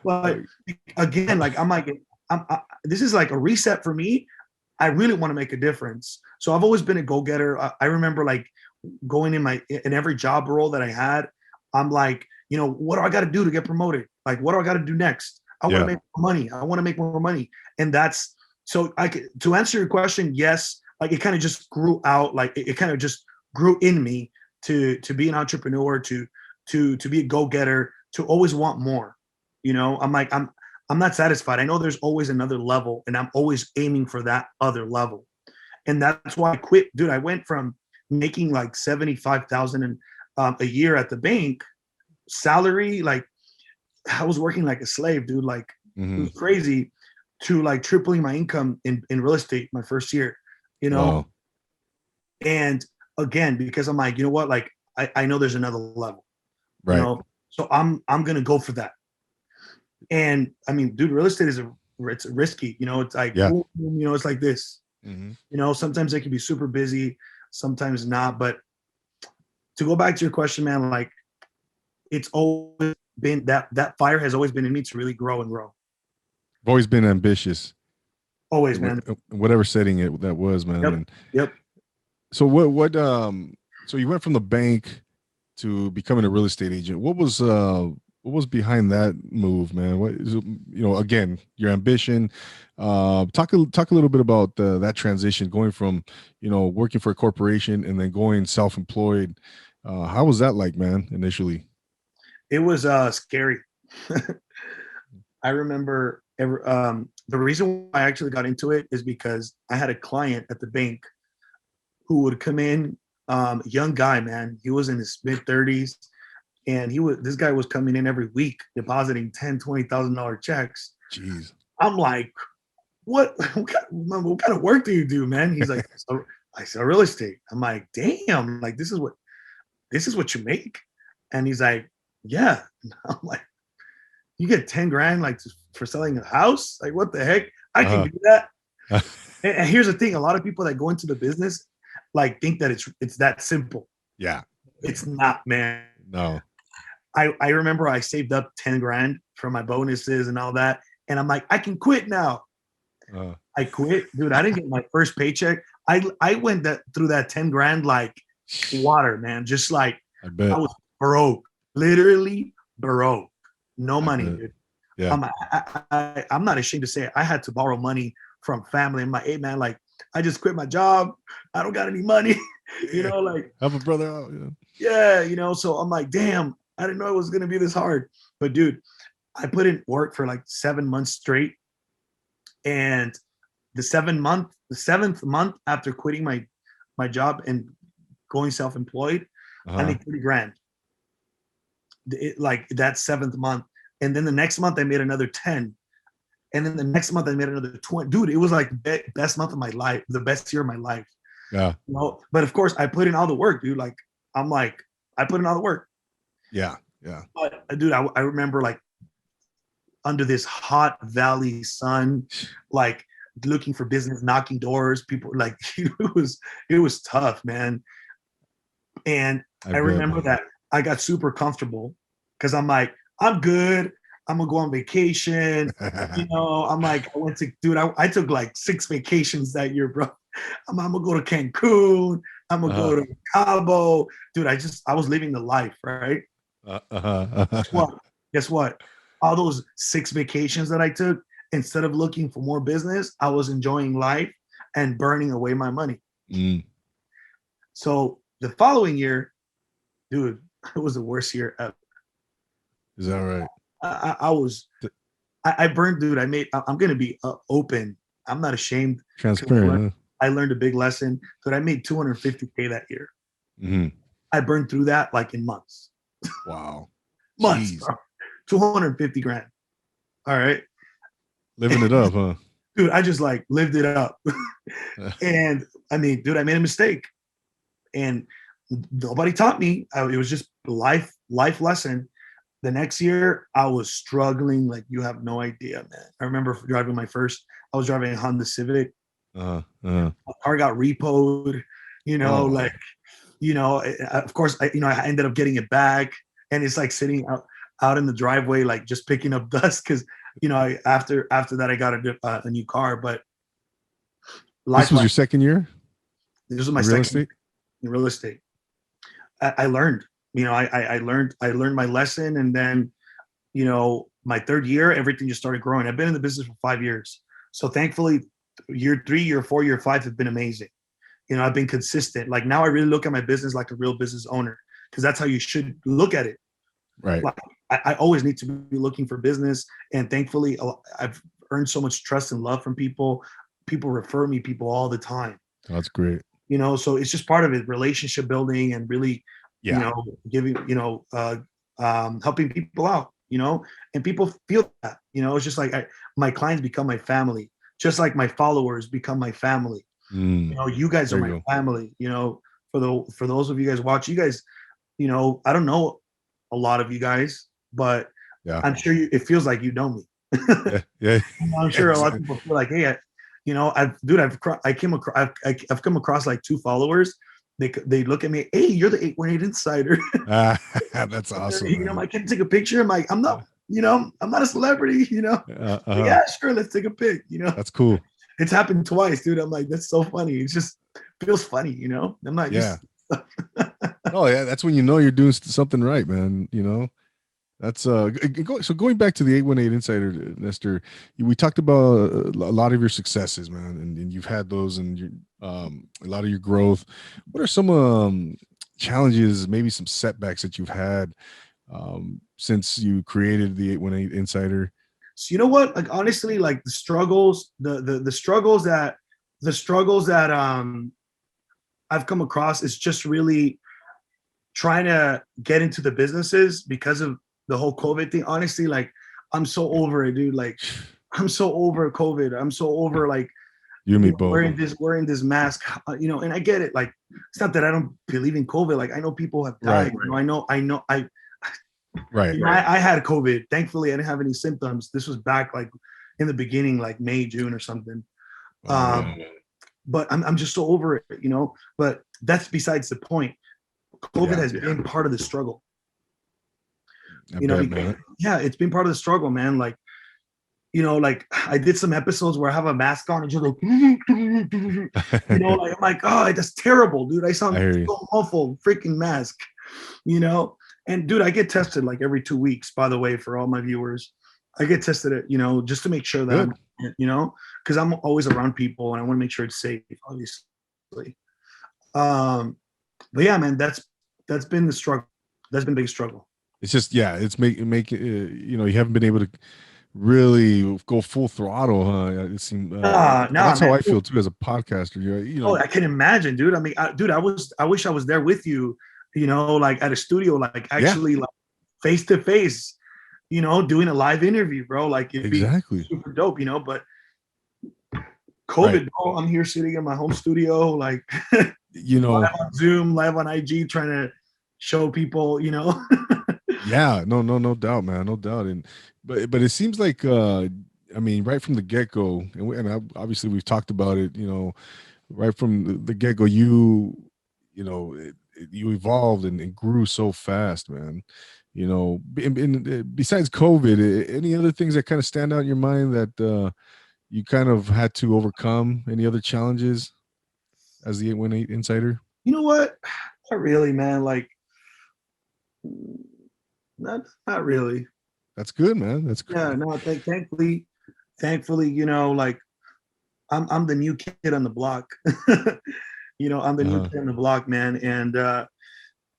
But again, like I'm like, this is like a reset for me. I really want to make a difference. So I've always been a go-getter. I remember like going in every job role that I had. I'm like, you know, what do I got to do to get promoted? Like, what do I got to do next? I want to Yeah. make more money. I want to make more money. And that's so I could, to answer your question, yes, like it kind of just grew out, like it kind of just grew in me to be an entrepreneur, to be a go-getter, to always want more. You know, I'm not satisfied. I know there's always another level, and I'm always aiming for that other level. And that's why I quit, dude. I went from making like 75,000 a year at the bank salary, like I was working like a slave, dude. Like it Hmm. was crazy to like tripling my income in real estate my first year, you know? Wow. And again, because I'm like, you know what? Like I know there's another level, you Right. know? So I'm gonna go for that. And I mean, dude, real estate it's risky, you know, it's like Yeah. boom, boom, you know, it's like this. Hmm. You know, sometimes it can be super busy, sometimes not. But to go back to your question, man, like it's always been that fire has always been in me to really grow and grow. I've always been ambitious, Always, man. whatever setting it that was, man. Yep. And Yep. so so you went from the bank to becoming a real estate agent. What was behind that move, man? What is, again, your ambition. Talk a little bit about that transition, going from, working for a corporation and then going self-employed. How was that like, man, initially? It was scary. I remember the reason why I actually got into it is because I had a client at the bank who would come in, young guy, man. He was in his mid 30s, and this guy was coming in every week depositing $10,000, $20,000 checks. Jeez. I'm like, what kind of work do you do, man? He's like, so I sell real estate. I'm like, damn, like this is what you make? And he's like, yeah. And I'm like, you get 10 grand like for selling a house? Like, what the heck? I can Uh-huh. do that. And here's the thing: a lot of people that go into the business like think that it's that simple. Yeah. It's not, man. No. I remember I saved up 10 grand for my bonuses and all that, and I'm like, I can quit now. Uh, I quit, dude. I didn't get my first paycheck. I went through that 10 grand like water, man. Just like I I bet. was broke, literally broke, no I money, bet. dude. Yeah. I'm not ashamed to say it. I had to borrow money from family. I'm like, hey man, like I just quit my job. I don't got any money. You Yeah. know, like Help a brother out. Yeah. yeah, you know. So I'm like, damn, I didn't know it was gonna be this hard. But dude, I put in work for like 7 months straight, and the seventh month after quitting my job and going self-employed, I Uh-huh. made 30 grand. Like that seventh month, and then the next month I made another 10. And then the next month I made another 20. Dude, it was like the best month of my life, the best year of my life. Yeah. You know, but of course I put in all the work, dude. Like I'm like, I put in all the work. Yeah. Yeah. But dude, I remember like under this hot valley sun, like looking for business, knocking doors. People like it was tough, man. And I I bet, remember man. that I got super comfortable because I'm like, I'm good. I'm gonna go on vacation. You know, I'm like, I went to, dude, I took like 6 vacations that year, bro. I'm gonna go to Cancun. I'm gonna go to Cabo, dude. I was living the life, right? Guess what? Guess what? All those 6 vacations that I took, instead of looking for more business, I was enjoying life and burning away my money. Mm. So the following year, dude, it was the worst year ever. Is that right? I was, I burned, dude. I'm gonna be open. I'm not ashamed. Transparent. I learned a big lesson. Dude, I made 250K that year. Mm-hmm. I burned through that like in months. Wow. Months, bro. 250 grand. All right. Living it up, huh? Dude, I just like lived it up. And I mean, dude, I made a mistake. And nobody taught me. It was just life lesson. The next year, I was struggling like you have no idea, man. I remember driving I was driving a Honda Civic. My car got repoed, like, of course, I ended up getting it back, and it's like sitting out in the driveway, like just picking up dust because, after that, I got a new car. But this was your second year? This was my real estate? In real estate. I learned, I learned my lesson. And then, my third year, everything just started growing. I've been in the business for 5 years. So thankfully, year 3, year 4, year 5 have been amazing. I've been consistent. Like now I really look at my business like a real business owner, because that's how you should look at it. Right. Like, I always need to be looking for business. And thankfully, I've earned so much trust and love from people. People refer me people all the time. That's great. So it's just part of it, relationship building and really, giving, helping people out, and people feel that, it's just like my clients become my family, just like my followers become my family. You guys are my family, for those of you guys watch, you guys, I don't know a lot of you guys, but I'm sure it feels like you know me. Yeah. I'm sure a lot of people feel like, hey, I've come across like 2 followers. They look at me, hey, you're the 818 insider. That's awesome. I can take a picture. I'm like, I'm not a celebrity, yeah, sure, let's take a pic. That's cool. It's happened twice, dude. I'm like, that's so funny. It just feels funny, I'm not just. Oh yeah, that's when you're doing something right, man. That's so going back to the 818 insider, Nestor, we talked about a lot of your successes, man, and you've had those, and your a lot of your growth. What are some challenges, maybe some setbacks that you've had since you created the 818 insider? So you know what, like honestly, like the struggles that I've come across is just really trying to get into the businesses because of the whole COVID thing. Honestly, like I'm so over it, dude. Like I'm so over COVID. I'm so over like you and me both wearing this mask, and I get it. Like it's not that I don't believe in COVID. Like I know people have died. Right. I had COVID. Thankfully, I didn't have any symptoms. This was back like in the beginning, like May, June or something. But I'm just so over it, but that's besides the point. COVID has been part of the struggle. It's been part of the struggle, man. Like, like I did some episodes where I have a mask on and just like, like I'm like, oh, that's terrible, dude. I sound so awful, freaking mask, And dude, I get tested like every 2 weeks, by the way, for all my viewers. I get tested at, just to make sure that because I'm always around people and I want to make sure it's safe, obviously. But yeah, man, that's been the struggle. That's been a big struggle. It's just, it's make you haven't been able to really go full throttle, huh? It seemed that's how I feel too as a podcaster. Oh, I can imagine, dude. I mean, dude, I wish I was there with you, like at a studio, like actually like face to face, doing a live interview, bro. Like it'd be super dope, but COVID, bro, I'm here sitting in my home studio, like live on Zoom, live on IG, trying to show people, Yeah, no doubt, man, no doubt. And but it seems like I mean, right from the get-go, and obviously we've talked about it, right from the get-go, you evolved and grew so fast, man. Besides COVID, any other things that kind of stand out in your mind that you kind of had to overcome? Any other challenges? as the 818 insider? You know what? Not really, man. Like, not really. That's good, man. That's Yeah, good. no. Thankfully, like I'm the new kid on the block. I'm the new Uh-huh. kid on the block, man. And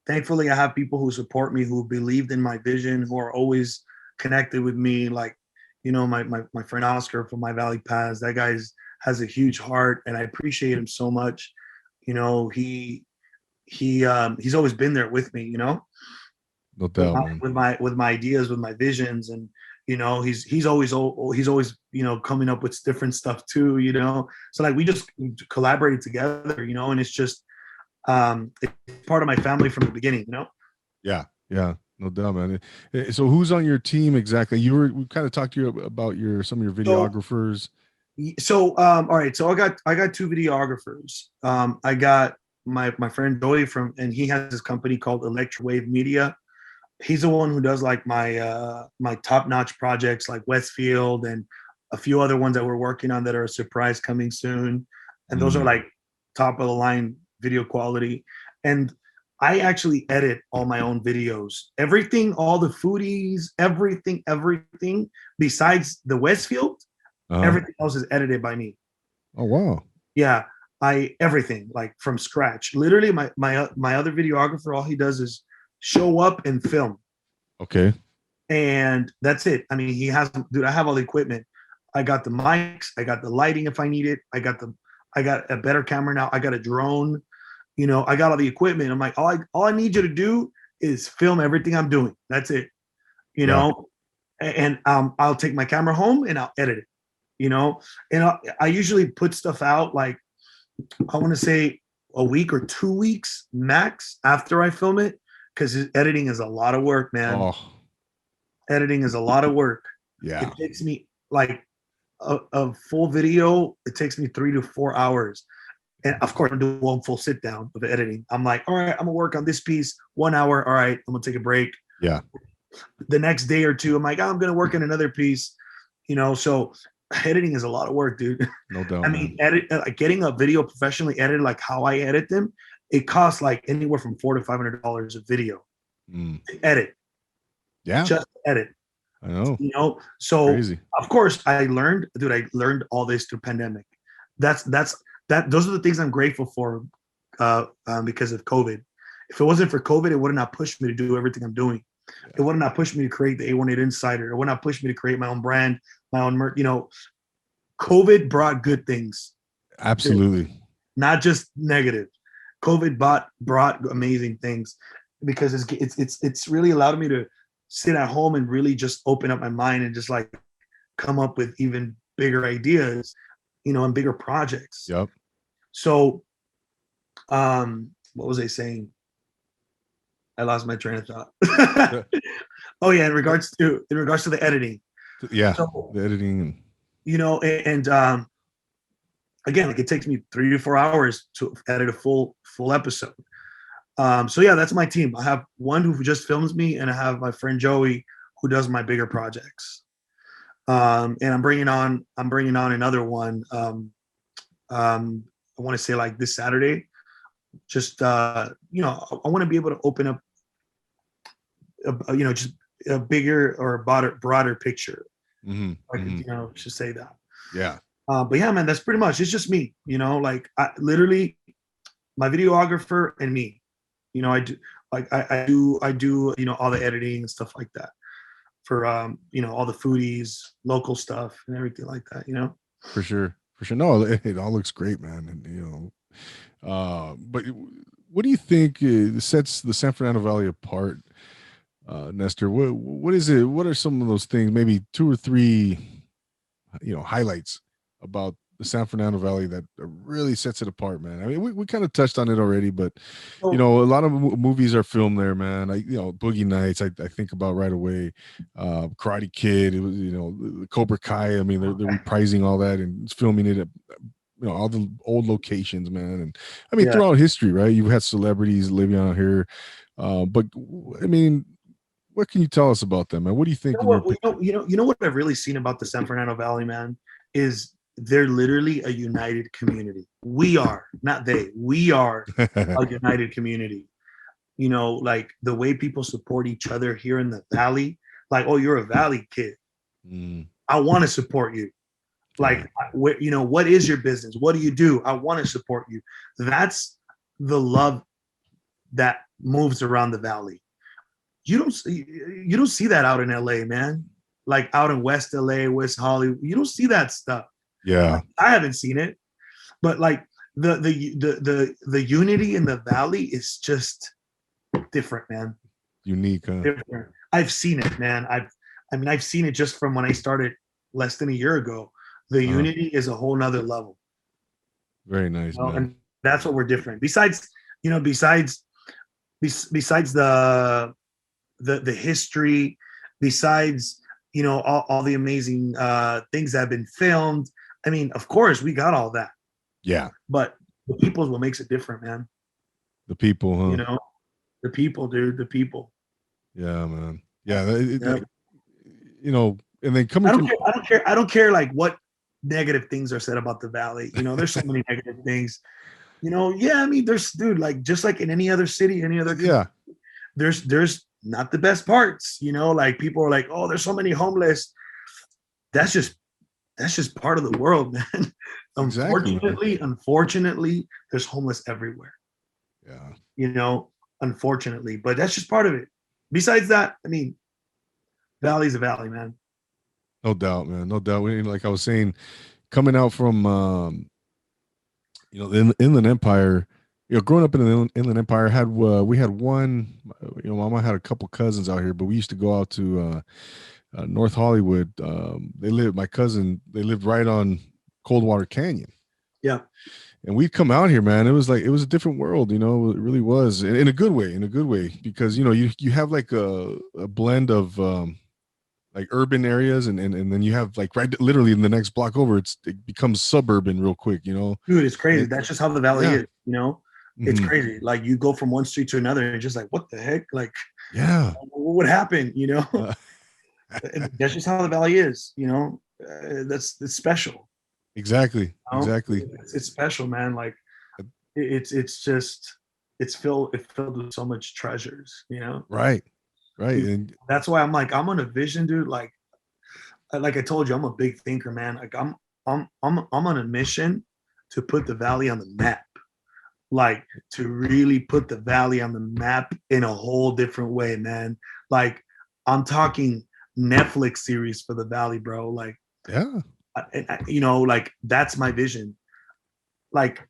thankfully, I have people who support me, who believed in my vision, who are always connected with me. Like, my friend Oscar from My Valley Pass. That guy's has a huge heart, and I appreciate him so much. He's always been there with me. No with doubt, my man. with my with my ideas, with my visions, and he's always coming up with different stuff too. So like we just collaborated together, and it's part of my family from the beginning. Yeah, yeah, no doubt, man. So who's on your team exactly? We kind of talked to you about some of your So videographers. all right, so I got two videographers. I got my friend Joey and he has this company called Electric Wave Media. He's the one who does like my top-notch projects like Westfield and a few other ones that we're working on that are a surprise coming soon. And those are Mm. like top of the line video quality. And I actually edit all my own videos. Everything, all the foodies, everything besides the Westfield, Uh-huh. everything else is edited by me. Oh wow. Yeah, I everything like from scratch. Literally, my other videographer, all he does is show up and film, Okay. and that's it. I mean, dude. I have all the equipment. I got the mics. I got the lighting if I need it. I got a better camera now. I got a drone. I got all the equipment. I'm like, all I need you to do is film everything I'm doing. That's it. You Yeah. know, and I'll take my camera home and I'll edit it. And I usually put stuff out like I want to say a week or 2 weeks max after I film it, because editing is a lot of work, man. Oh, Editing is a lot of work. yeah. It takes me like a full video. It takes me 3 to 4 hours, and of course, I'm doing one full sit down of editing. I'm like, all right, I'm gonna work on this piece 1 hour. All right, I'm gonna take a break. Yeah. The next day or two, I'm like, oh, I'm gonna work on another piece. So editing is a lot of work, dude. No doubt, I man. mean, getting a video professionally edited, like how I edit them, it costs like anywhere from $400 to $500 a video Mm. to edit, Yeah, just edit. I know. So Crazy. of course I learned all this through pandemic. Those are the things I'm grateful for, because of COVID. If it wasn't for COVID, it would not push me to do everything I'm doing. It would not push me to create the A18 Insider. It would not push me to create my own brand, my own merch. COVID brought good things, Absolutely. not just negative. COVID brought amazing things, because it's really allowed me to sit at home and really just open up my mind and just like come up with even bigger ideas, and bigger projects. Yep. So, what was I saying? I lost my train of thought. Yeah. Oh yeah, in regards to the editing. Yeah. So, The editing and and again, like it takes me 3 to 4 hours to edit a full episode. So yeah, that's my team. I have one who just films me, and I have my friend Joey who does my bigger projects. And I'm bringing on another one. I want to say like this Saturday. Just I want to be able to open up, just a bigger or broader picture. mm-hmm. I could, Mm-hmm. just say that. Yeah. But yeah, man, that's pretty much. It's just me. Like I literally my videographer and me. I do like I do all the editing and stuff like that for all the foodies, local stuff, and everything like that. For sure. For sure. No, it all looks great, man. And but what do you think sets the San Fernando Valley apart, Nestor? What is it? What are some of those things? Maybe two or three, highlights about the San Fernando Valley that really sets it apart, man. I mean, we kind of touched on it already, but So a lot of movies are filmed there, man. Boogie Nights, I think about right away. Karate Kid, it was, the Cobra Kai. I mean, they're reprising all that and filming it at all the old locations, man. And I mean, yeah. throughout history, right? You've had celebrities living out here, but I mean, what can you tell us about them, man? What do you think in your opinion? What I've really seen about the San Fernando Valley, man, is they're literally a united community. We are, not they. We are a united community. You know, like the way people support each other here in the Valley. Like, oh, you're a Valley kid. I want to support you. Like, you know, what is your business? What do you do? I want to support you. That's the love that moves around the Valley. You don't see that out in LA, man. Like out in West LA, West Hollywood, you don't see that stuff. Yeah, like, I haven't seen it, but like the unity in the Valley is just different, man. unique, huh? Different. I've seen it, man. I've seen it just from when I started less than a year ago. The unity is a whole nother level. Very nice, man. And that's what we're different. Besides, you know, besides the history, besides, you know, all the amazing things that have been filmed. I mean, of course, we got all that. Yeah. But the people is what makes it different, man. The people, huh? You know, the people, dude, the people. Yeah, man. Yeah. You know, and then coming I don't care like what negative things are said about the Valley. You know, there's so many negative things. You know, yeah, I mean, there's, dude, like just like in any other city, any other country, there's not the best parts, you know, like people are like, oh, there's so many homeless. That's just part of the world, man. Unfortunately, there's homeless everywhere. Yeah. You know, unfortunately, but that's just part of it. Besides that, I mean, Valley's a valley, man. No doubt, man. No doubt. Like I was saying, coming out from you know, the Inland Empire, you know, growing up in the Inland Empire, we had one, you know, Mama had a couple cousins out here, but we used to go out to North Hollywood. My cousin, they lived right on Coldwater Canyon. Yeah. And we'd come out here, man. It was a different world, you know, it really was, in a good way, because, you know, you have like a blend of like urban areas, and then you have like right literally in the next block over, it becomes suburban real quick, you know. Dude, it's crazy. That's just how the Valley is, you know. It's crazy. Like you go from one street to another and just like, what the heck? Like, yeah, what happened? You know, that's just how the Valley is. You know, it's special. Exactly. You know? Exactly. It's special, man. Like, it's filled with so much treasures. You know, right. And that's why I'm on a vision, dude. Like I told you, I'm a big thinker, man. Like I'm on a mission to put the Valley on the map. Like to really put the Valley on the map in a whole different way, man. Like I'm talking Netflix series for the Valley, bro. Like, yeah, you know, like that's my vision. Like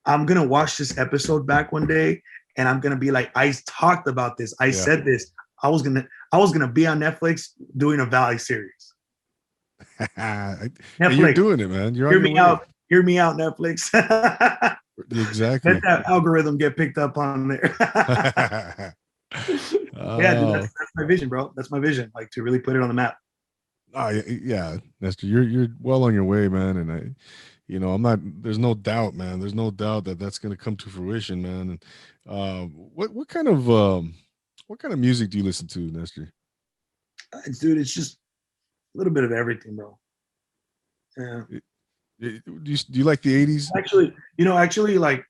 I'm gonna watch this episode back one day, and I'm gonna be like, I talked about this. I said this. I was gonna be on Netflix doing a Valley series. Netflix, you're doing it, man. You're hear me out. Hear me out, Netflix. Exactly. Let that algorithm get picked up on there. Yeah, dude, that's my vision, bro. That's my vision. Like to really put it on the map. Yeah, Nestor, you're well on your way, man. And you know, there's no doubt, man. There's no doubt that that's going to come to fruition, man. And what kind of music do you listen to, Nestor? Dude, it's just a little bit of everything, bro. Yeah. Do you like the 80s? Actually, like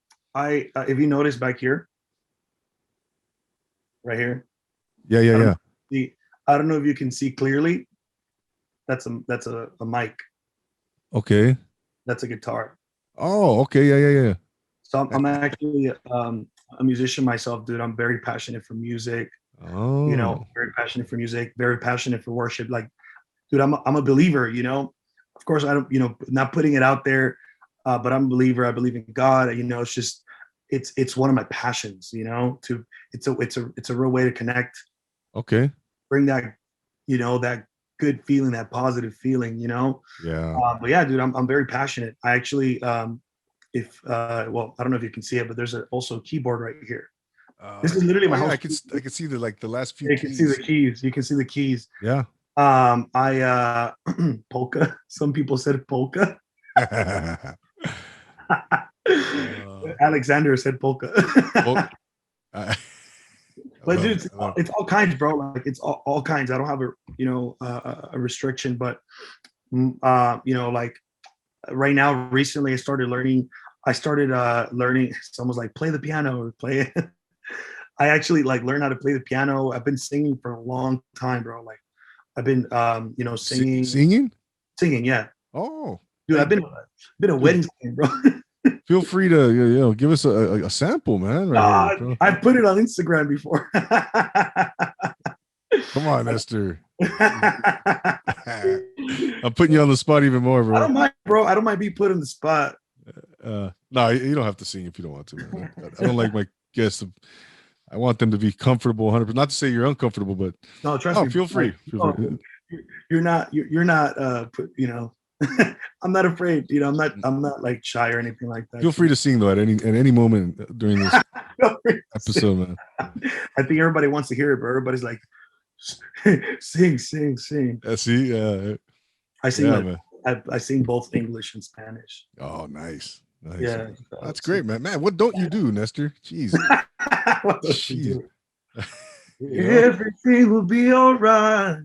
if you notice back here, right here. Yeah. I don't know if you can see clearly. That's a mic. Okay. That's a guitar. Oh, okay. Yeah. So I'm actually a musician myself, dude. I'm very passionate for music. Oh. You know, very passionate for music, very passionate for worship. Like, dude, I'm a believer, you know. Of course, I don't, you know, not putting it out there, but I'm a believer. I believe in God. You know, it's just, it's one of my passions. You know, it's a real way to connect. Okay. Bring that, you know, that good feeling, that positive feeling. You know. Yeah. But yeah, dude, I'm very passionate. I actually, well, I don't know if you can see it, but there's also a keyboard right here. This is literally my house. I can see the last few. You can see the keys. You can see the keys. Yeah. I polka. Some people said polka. Alexander said polka. But dude, it's all kinds, bro. Like it's all kinds. I don't have a restriction, but you know, like right now, recently, I started learning. It's almost like play the piano or play it. I actually like learn how to play the piano. I've been singing for a long time, bro. Like I've been, Singing? singing. Yeah, Oh, dude. hey, I've been a dude, wedding singer, bro. feel free to give us a sample, man, right here, bro. I put it on Instagram before. Come on, Nestor. I'm putting you on the spot even more, I bro. don't mind, bro. I don't mind being put on the spot. No, you don't have to sing if you don't want to, man. I don't like my guests to, I want them to be comfortable 100%. Not to say you're uncomfortable, but No, trust me. feel free. Like, Feel free. you're not. You're not. I'm not afraid. I'm not like shy or anything like that. Feel free to sing though at any moment during this episode, man. I think everybody wants to hear it, but everybody's like, sing, sing, sing. See, I sing man. I sing both English and Spanish. Oh, nice. Yeah, that's great, man. Man, what don't you do, Nestor? Jeez. What don't you do? You know? Everything will be all right.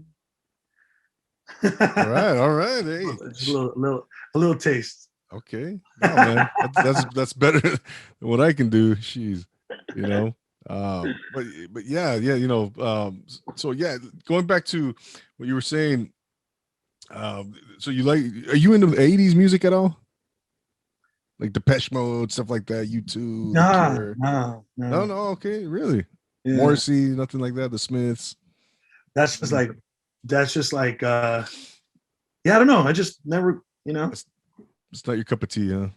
All right. Hey, just a little taste. Okay, no, man, that's better than what I can do. Jeez, but yeah, so yeah, going back to what you were saying. So are you into the 80s music at all? Like Depeche Mode, stuff like that, U2, The Cure? No, okay, really? Yeah. Morrissey, nothing like that, the Smiths? That's just like, yeah, I don't know. I just never, It's not your cup of tea, huh?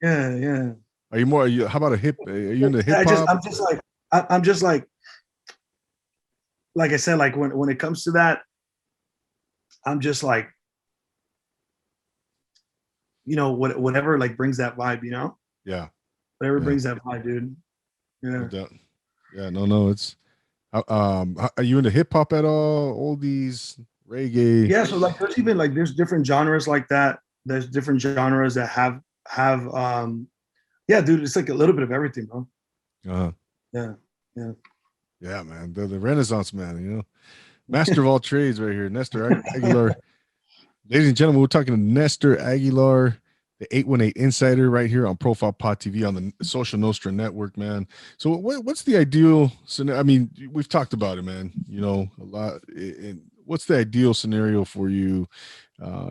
Yeah. Are you how about are you into hip hop? I'm just like I said, like when it comes to that, I'm just like, whatever like brings that vibe, Yeah. Whatever brings that vibe, dude. Yeah. Yeah, no, it's are you into hip hop at all? Oldies, reggae? Yeah, so like there's different genres like that. There's different genres that have yeah, dude, it's like a little bit of everything, bro. Uh-huh. Yeah, man. The Renaissance man, master of all trades right here, Nestor Aguilar. Ladies and gentlemen, we're talking to Nestor Aguilar, the 818 Insider, right here on Profile Pod TV on the Social Nostra network, man. So what's the ideal scenario? I mean, we've talked about it, man, a lot. What's the ideal scenario for you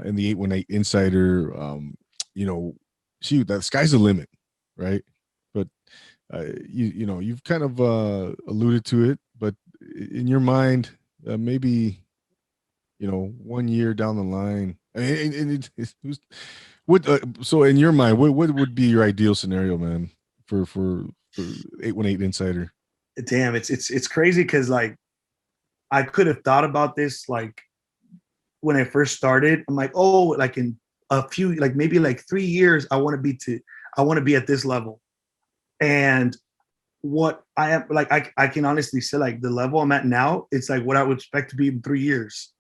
in the 818 Insider? Shoot, that sky's the limit, right? But you've kind of alluded to it, but in your mind, maybe 1 year down the line, so in your mind, what would be your ideal scenario, man, for 818 Insider? Damn, it's crazy because like I could have thought about this like when I first started. I'm like, oh, like in a few, like maybe like 3 years, I want to be at this level. And what I am, like, I can honestly say, like, the level I'm at now, it's like what I would expect to be in 3 years.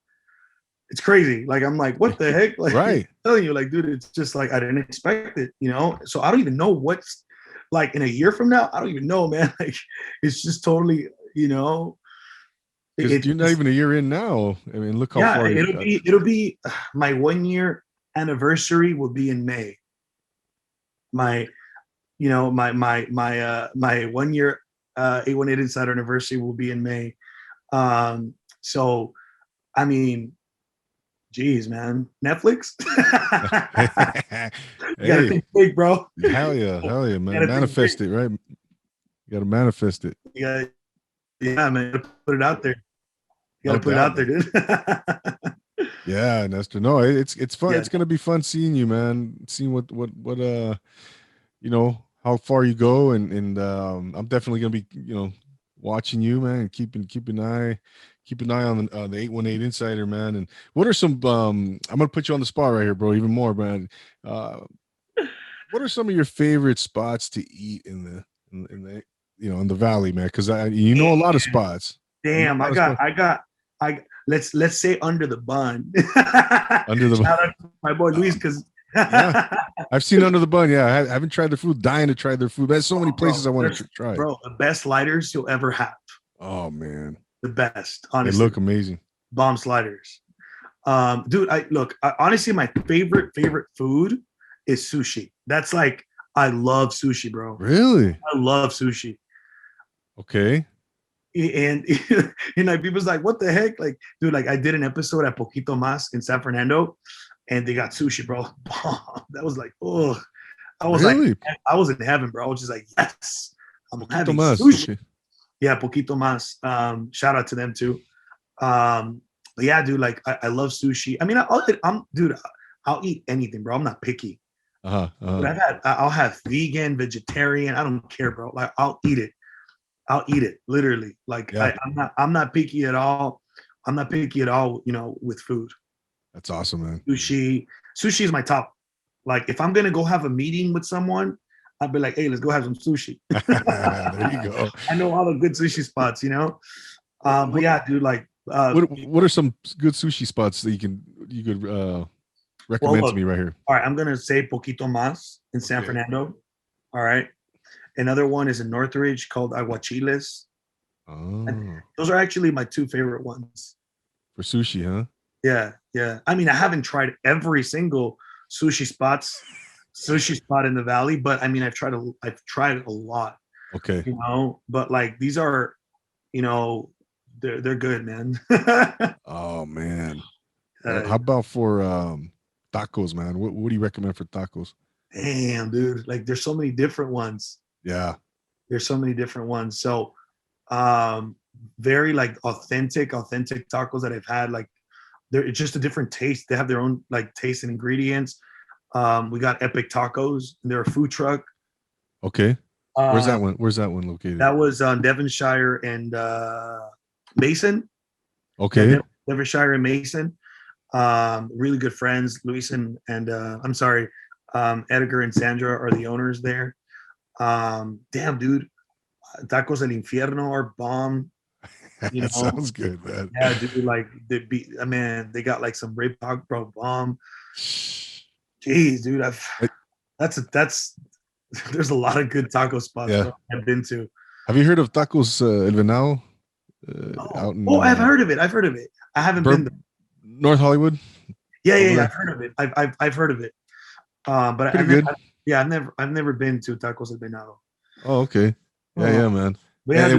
It's crazy. Like, I'm like, what the heck? Like, right. I'm telling you, like, dude, it's just like I didn't expect it, So I don't even know what's like in a year from now. I don't even know, man. Like, it's just totally, Because you're not even a year in now. I mean, look how far. It'll be my 1 year anniversary will be in May. My 1 year 818 Insider anniversary will be in May. So, I mean, geez, man, Netflix. You gotta think big, bro. Hell yeah, man. Manifest it, right? You gotta manifest it. Yeah, man. Put it out there. You gotta put it out there, dude. Yeah, Nestor. No, it's fun. Yeah. It's gonna be fun seeing you, man. Seeing what how far you go, and I'm definitely gonna be watching you, man, and keep an eye on the 818 Insider, man. And what are some I'm gonna put you on the spot right here, bro, even more, man. What are some of your favorite spots to eat in the in the valley, man? Because a lot of spots. Damn, I got let's say under the bun. Under the Shout out to my boy Luis, because yeah, I've seen Under the Bun. Yeah, I haven't tried their food. Dying to try their food. There's so many places I want to try. Bro, the best sliders you'll ever have. Oh man, the best. Honestly, they look amazing. Bomb sliders, dude. Honestly, my favorite food is sushi. That's like, I love sushi, bro. Really? I love sushi. Okay. And like people's like, what the heck? Like, dude, like I did an episode at Poquito Mas in San Fernando, and they got sushi, bro. That was like, oh, I was like, Really? I was in heaven, bro. I was just like, yes, I'm Poquito having más. sushi. Okay. Yeah, Poquito Mas. Shout out to them too. But yeah, dude, like I love sushi. I mean, I'll eat anything, bro. I'm not picky. But I'll have vegan, vegetarian. I don't care, bro. Like I'll eat it. I'll eat it, literally. Like Yeah. I'm not picky at all. I'm not picky at all, you know, with food. That's awesome, man. Sushi is my top. Like if I'm gonna go have a meeting with someone, I'd be like, hey, let's go have some sushi. There you go. I know all the good sushi spots, you know. But yeah, dude, like what are some good sushi spots that you could recommend look, to me right here? all right, I'm gonna say Poquito Mas in San Fernando. All right. Another one is in Northridge called Aguachiles. Oh, Those are actually my two favorite ones. for sushi, huh? Yeah, yeah. I mean, I haven't tried every single sushi spot in the valley, but I mean, I've tried a lot. Okay. You know, but like these are, you know, they're good, man. Oh man. How about for tacos, man? What do you recommend for tacos? Damn, dude. Like there's so many different ones. Yeah. There's so many different ones. So very like authentic tacos that I've had. Like it's just a different taste. They have their own like taste and ingredients. We got Epic Tacos. They're a food truck. Okay. Where's that one? Where's that one located? That was on Devonshire and Mason. Okay. Yeah, Devonshire and Mason. Really good friends. Luis and I'm sorry, Edgar and Sandra are the owners there. Damn, dude. Tacos del Infierno are bomb. You know? That sounds good, man. Yeah, dude. Like they got like some rib talk, bro. Bomb. Jeez, dude. There's a lot of good taco spots I've been to. Have you heard of Tacos El Venado? I've heard of it. I haven't been there. North Hollywood. Yeah, I've heard of it. I've heard of it. But I've never been to Tacos El Venado. Oh, okay. Yeah, man. But yeah,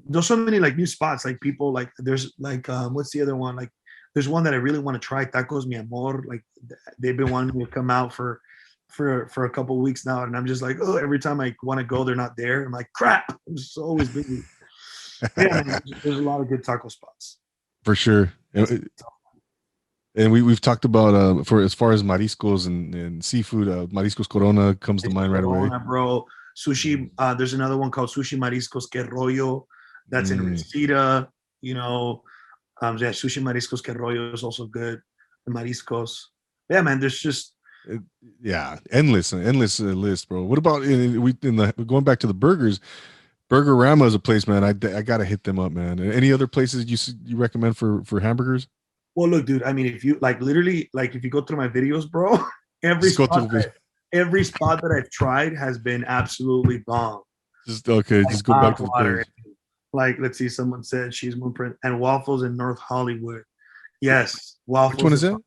there's so many like new spots. Like people like there's like what's the other one? Like there's one that I really want to try, Tacos Mi Amor. Like they've been wanting me to come out for a couple of weeks now, and I'm just like, oh, every time I want to go, they're not there. I'm like, crap. I'm just always busy. Yeah, man, there's a lot of good taco spots. For sure. And we've talked about for as far as mariscos and seafood, Mariscos Corona comes to mind right away. Bro. Sushi, there's another one called Sushi Mariscos Que Rollo. That's in Reseda, you know. Sushi Mariscos Que Rollo is also good. The Mariscos. Yeah, man, there's just endless list, bro. What about going back to the burgers? Burger Rama is a place, man. I gotta hit them up, man. Any other places you recommend for hamburgers? Well, look, dude. I mean, if you like, literally, like, if you go through my videos, bro, every spot that I've tried has been absolutely bomb. Just go back to the page. Like, let's see. Someone said She's Moonprint and Waffles in North Hollywood. Yes, Waffles. Which one is that?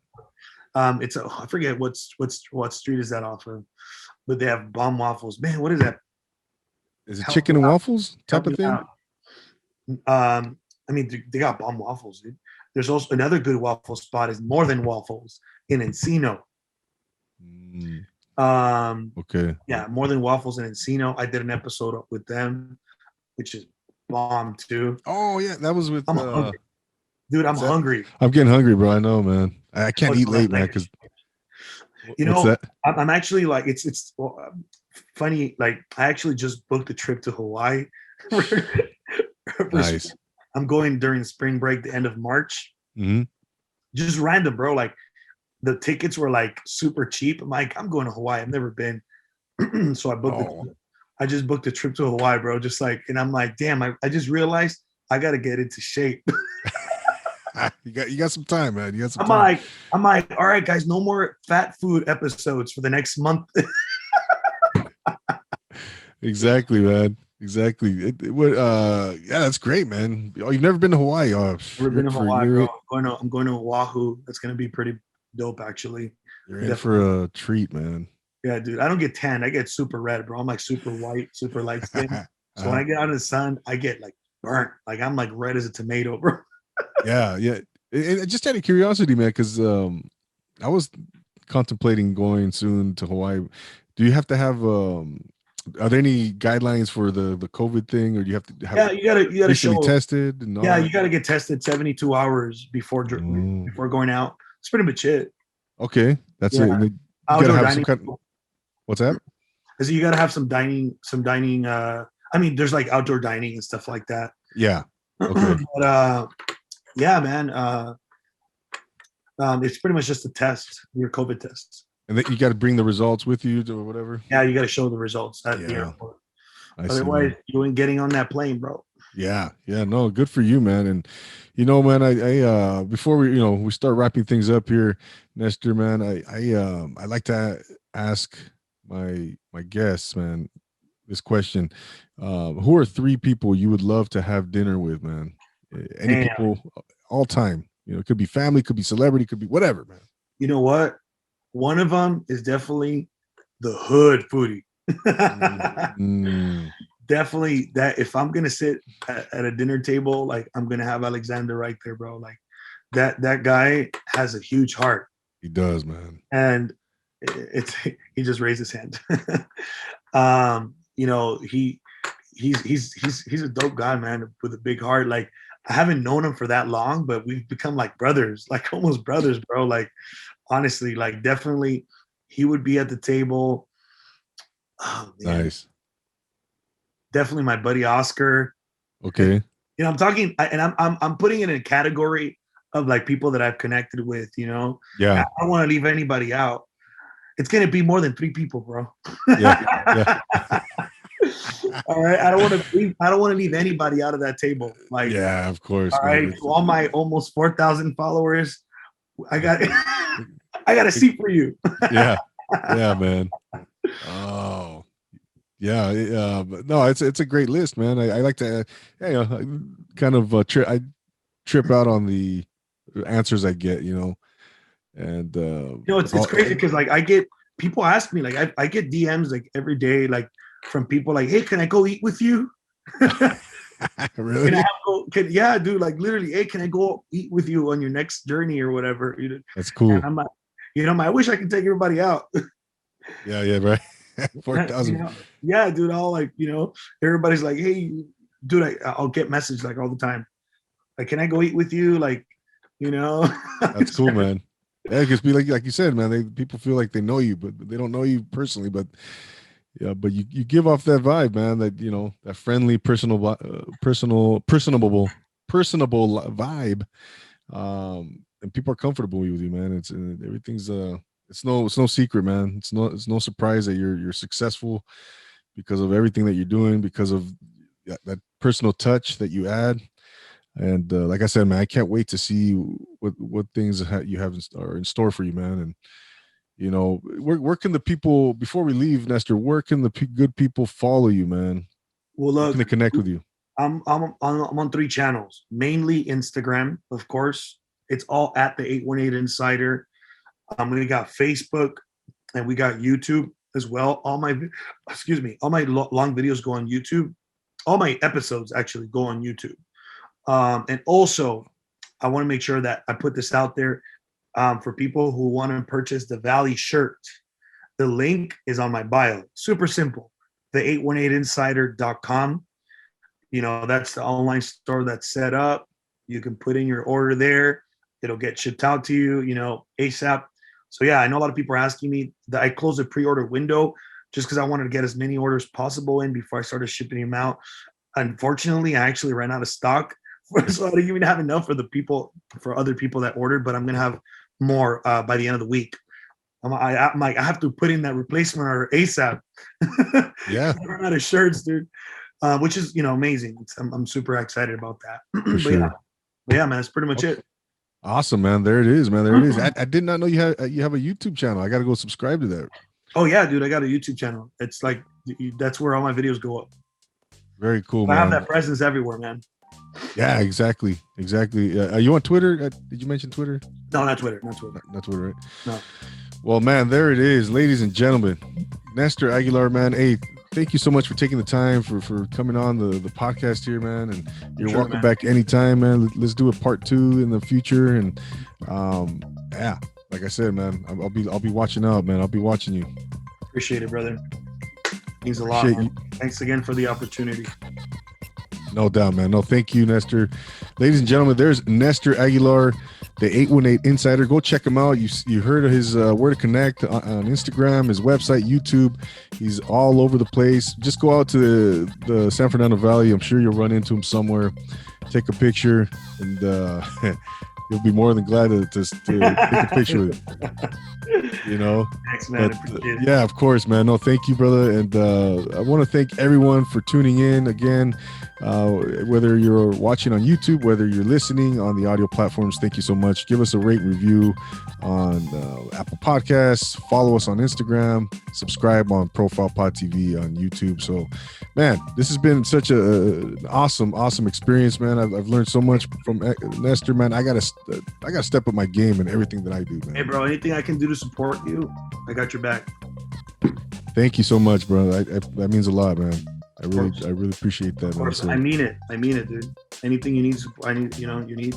It's I forget what street is that off of, but they have bomb waffles. Man, what is that? Is it chicken and waffles type of thing? I mean, they got bomb waffles, dude. There's also another good waffle spot is More Than Waffles in Encino. Okay. Yeah, More Than Waffles in Encino. I did an episode with them, which is bomb too. Oh yeah, that was with. I'm hungry. Dude, I'm hungry. I'm getting hungry, bro. I know, man. I can't eat late, man, because you know I'm actually like it's funny. Like I actually just booked a trip to Hawaii. Nice. I'm going during spring break, the end of March. Mm-hmm. Just random, bro. Like the tickets were like super cheap. I'm like, I'm going to Hawaii. I've never been, so I booked. I just booked a trip to Hawaii, bro. Just like, and I'm like, damn. I just realized I got to get into shape. You got some time, man. You got some time. I'm like, all right, guys, no more fat food episodes for the next month. Exactly, man. Exactly. Yeah, that's great, man. Oh, you've never been to Hawaii? Never been to Hawaii, bro. I'm going to Oahu. That's gonna be pretty dope, actually. You're in for a treat, man. Yeah, dude. I don't get tan. I get super red, bro. I'm like super white, super light skin. So when I get out of the sun, I get like burnt. Like I'm like red as a tomato, bro. Yeah, yeah. Just out of curiosity, man, because I was contemplating going soon to Hawaii. Do you have to have are there any guidelines for the COVID thing, or do you have to have Yeah, you gotta recently show. tested and all Yeah, that? you gotta get tested 72 hours Oh, before going out. It's pretty much it. okay, that's it. Yeah. And then you gotta Outdoor have some dining. kind. What's that? Is you gotta have some dining. I mean, there's like outdoor dining and stuff like that. Yeah. Okay. But yeah, man. It's pretty much just a test, your COVID test. And then you got to bring the results with you or whatever. Yeah, you got to show the results at the Yeah, airport. I see, Otherwise, man. you ain't getting on that plane, bro. Yeah, yeah, no, good for you, man. And man, I before we start wrapping things up here, Nestor, man, I like to ask my guests, man, this question. Who are three people you would love to have dinner with, man? Any Damn. people all time. It could be family, could be celebrity, could be whatever, man. You know what? One of them is definitely the hood foodie. Mm, Definitely that if I'm gonna sit at a dinner table, like I'm gonna have Alexander right there, bro. Like that guy has a huge heart, he does, man. and it's he just raised his hand. He's a dope guy, man, with a big heart. Like I haven't known him for that long, but we've become like brothers, like almost brothers, bro. Like honestly, like definitely he would be at the table. Oh man, Nice. definitely my buddy Oscar. Okay. I'm talking, and I'm putting it in a category of like people that I've connected with. I Yeah. don't want to leave anybody out. It's gonna be more than 3 people, bro. Yeah. Yeah. All right, I don't want to leave anybody out of that table. Like, Yeah, of course, all man. right, to all my almost 4,000 followers, I got I got a seat for you. Yeah. Yeah, man. Oh, yeah. But no, it's a great list, man. I like to, kind of I trip out on the answers I get, and It's crazy because like I get people ask me like I get DMs like every day like from people like, hey, can I go eat with you? really, Can I yeah, dude, like literally, hey, can I go eat with you on your next journey or whatever? that's cool. And I'm like, I wish I could take everybody out. Yeah, right. 4,000. Yeah, dude. All like, everybody's like, hey, dude, I'll get messages like all the time. Like, can I go eat with you? Like, That's cool, man. Yeah, because be like you said, man. People feel like they know you, but they don't know you personally. But yeah, but you give off that vibe, man. That that friendly, personable vibe. And people are comfortable with you, man. It's everything's it's no secret, man. It's no surprise that you're successful because of everything that you're doing, because of that personal touch that you add. And like I said, man, I can't wait to see what things you have are in store for you, man. And where can the people, before we leave, Nestor, where can the good people follow you, man? Well, Where look, can they connect with you? I'm on 3 channels, mainly Instagram, of course. It's all at the 818 Insider. We got Facebook and we got YouTube as well. All my long videos go on YouTube. All my episodes actually go on YouTube. And also, I want to make sure that I put this out there for people who want to purchase the Valley shirt. The link is on my bio. Super simple. The818insider.com. That's the online store that's set up. You can put in your order there. It'll get shipped out to you, ASAP. So yeah, I know a lot of people are asking me that I closed the pre-order window just because I wanted to get as many orders possible in before I started shipping them out. Unfortunately, I actually ran out of stock. So I didn't even have enough for other people that ordered, but I'm going to have more by the end of the week. I'm like, I have to put in that replacement order ASAP. Yeah. I ran out of shirts, dude. Which is, amazing. I'm super excited about that. For sure. Yeah, man, that's pretty much it. Awesome, man. There it is, man. There it is. I did not know you have a YouTube channel. I got to go subscribe to that. Oh yeah, dude, I got a YouTube channel. It's like that's where all my videos go up. Very cool, I man. have that presence everywhere, man. Yeah, exactly. Are you on Twitter? Did you mention Twitter? No, not Twitter. Not Twitter, right? No. Well, man, there it is, ladies and gentlemen. Nestor Aguilar, man. Hey, thank you so much for taking the time for coming on the podcast here, man. And you're welcome back anytime, man. Let's do a part 2 in the future. And yeah, like I said, man, I'll be watching out, man. I'll be watching you. Appreciate it, brother. Means a lot. Thanks again for the opportunity. No doubt, man. No, thank you, Nestor. Ladies and gentlemen, there's Nestor Aguilar, the 818 Insider. Go check him out. You heard of his Where to Connect on Instagram, his website, YouTube. He's all over the place. Just go out to the San Fernando Valley. I'm sure you'll run into him somewhere. Take a picture, and you'll be more than glad to take a picture with him. You know, thanks, man. Appreciate it. Yeah, of course, man. No, thank you, brother. And I want to thank everyone for tuning in again. Whether you're watching on YouTube, whether you're listening on the audio platforms, thank you so much. Give us a rate review on Apple Podcasts. Follow us on Instagram. Subscribe on Profile Pod TV on YouTube. So, man, this has been such an awesome experience, man. I've learned so much from Nestor, man. I gotta step up my game in everything that I do, man. Hey, bro, anything I can do to support you, I got your back. Thank you so much, bro. That means a lot, man. I really appreciate that, man. So, I mean it, dude. Anything you need,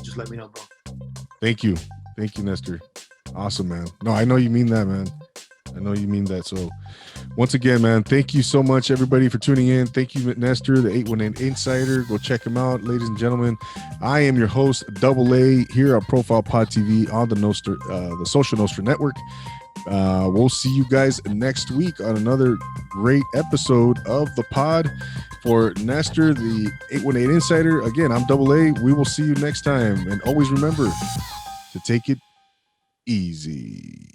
just let me know, bro. Thank you, Nestor. Awesome, man. No, I know you mean that, man. I know you mean that. So, once again, man, thank you so much, everybody, for tuning in. Thank you, Nestor, the 818 Insider. Go check him out, ladies and gentlemen. I am your host, AA, here on Profile Pod TV on the Nostra, the Social Nostra Network. We'll see you guys next week on another great episode of the pod. For Nestor, the 818 Insider, again, I'm AA. We will see you next time. And always remember to take it easy.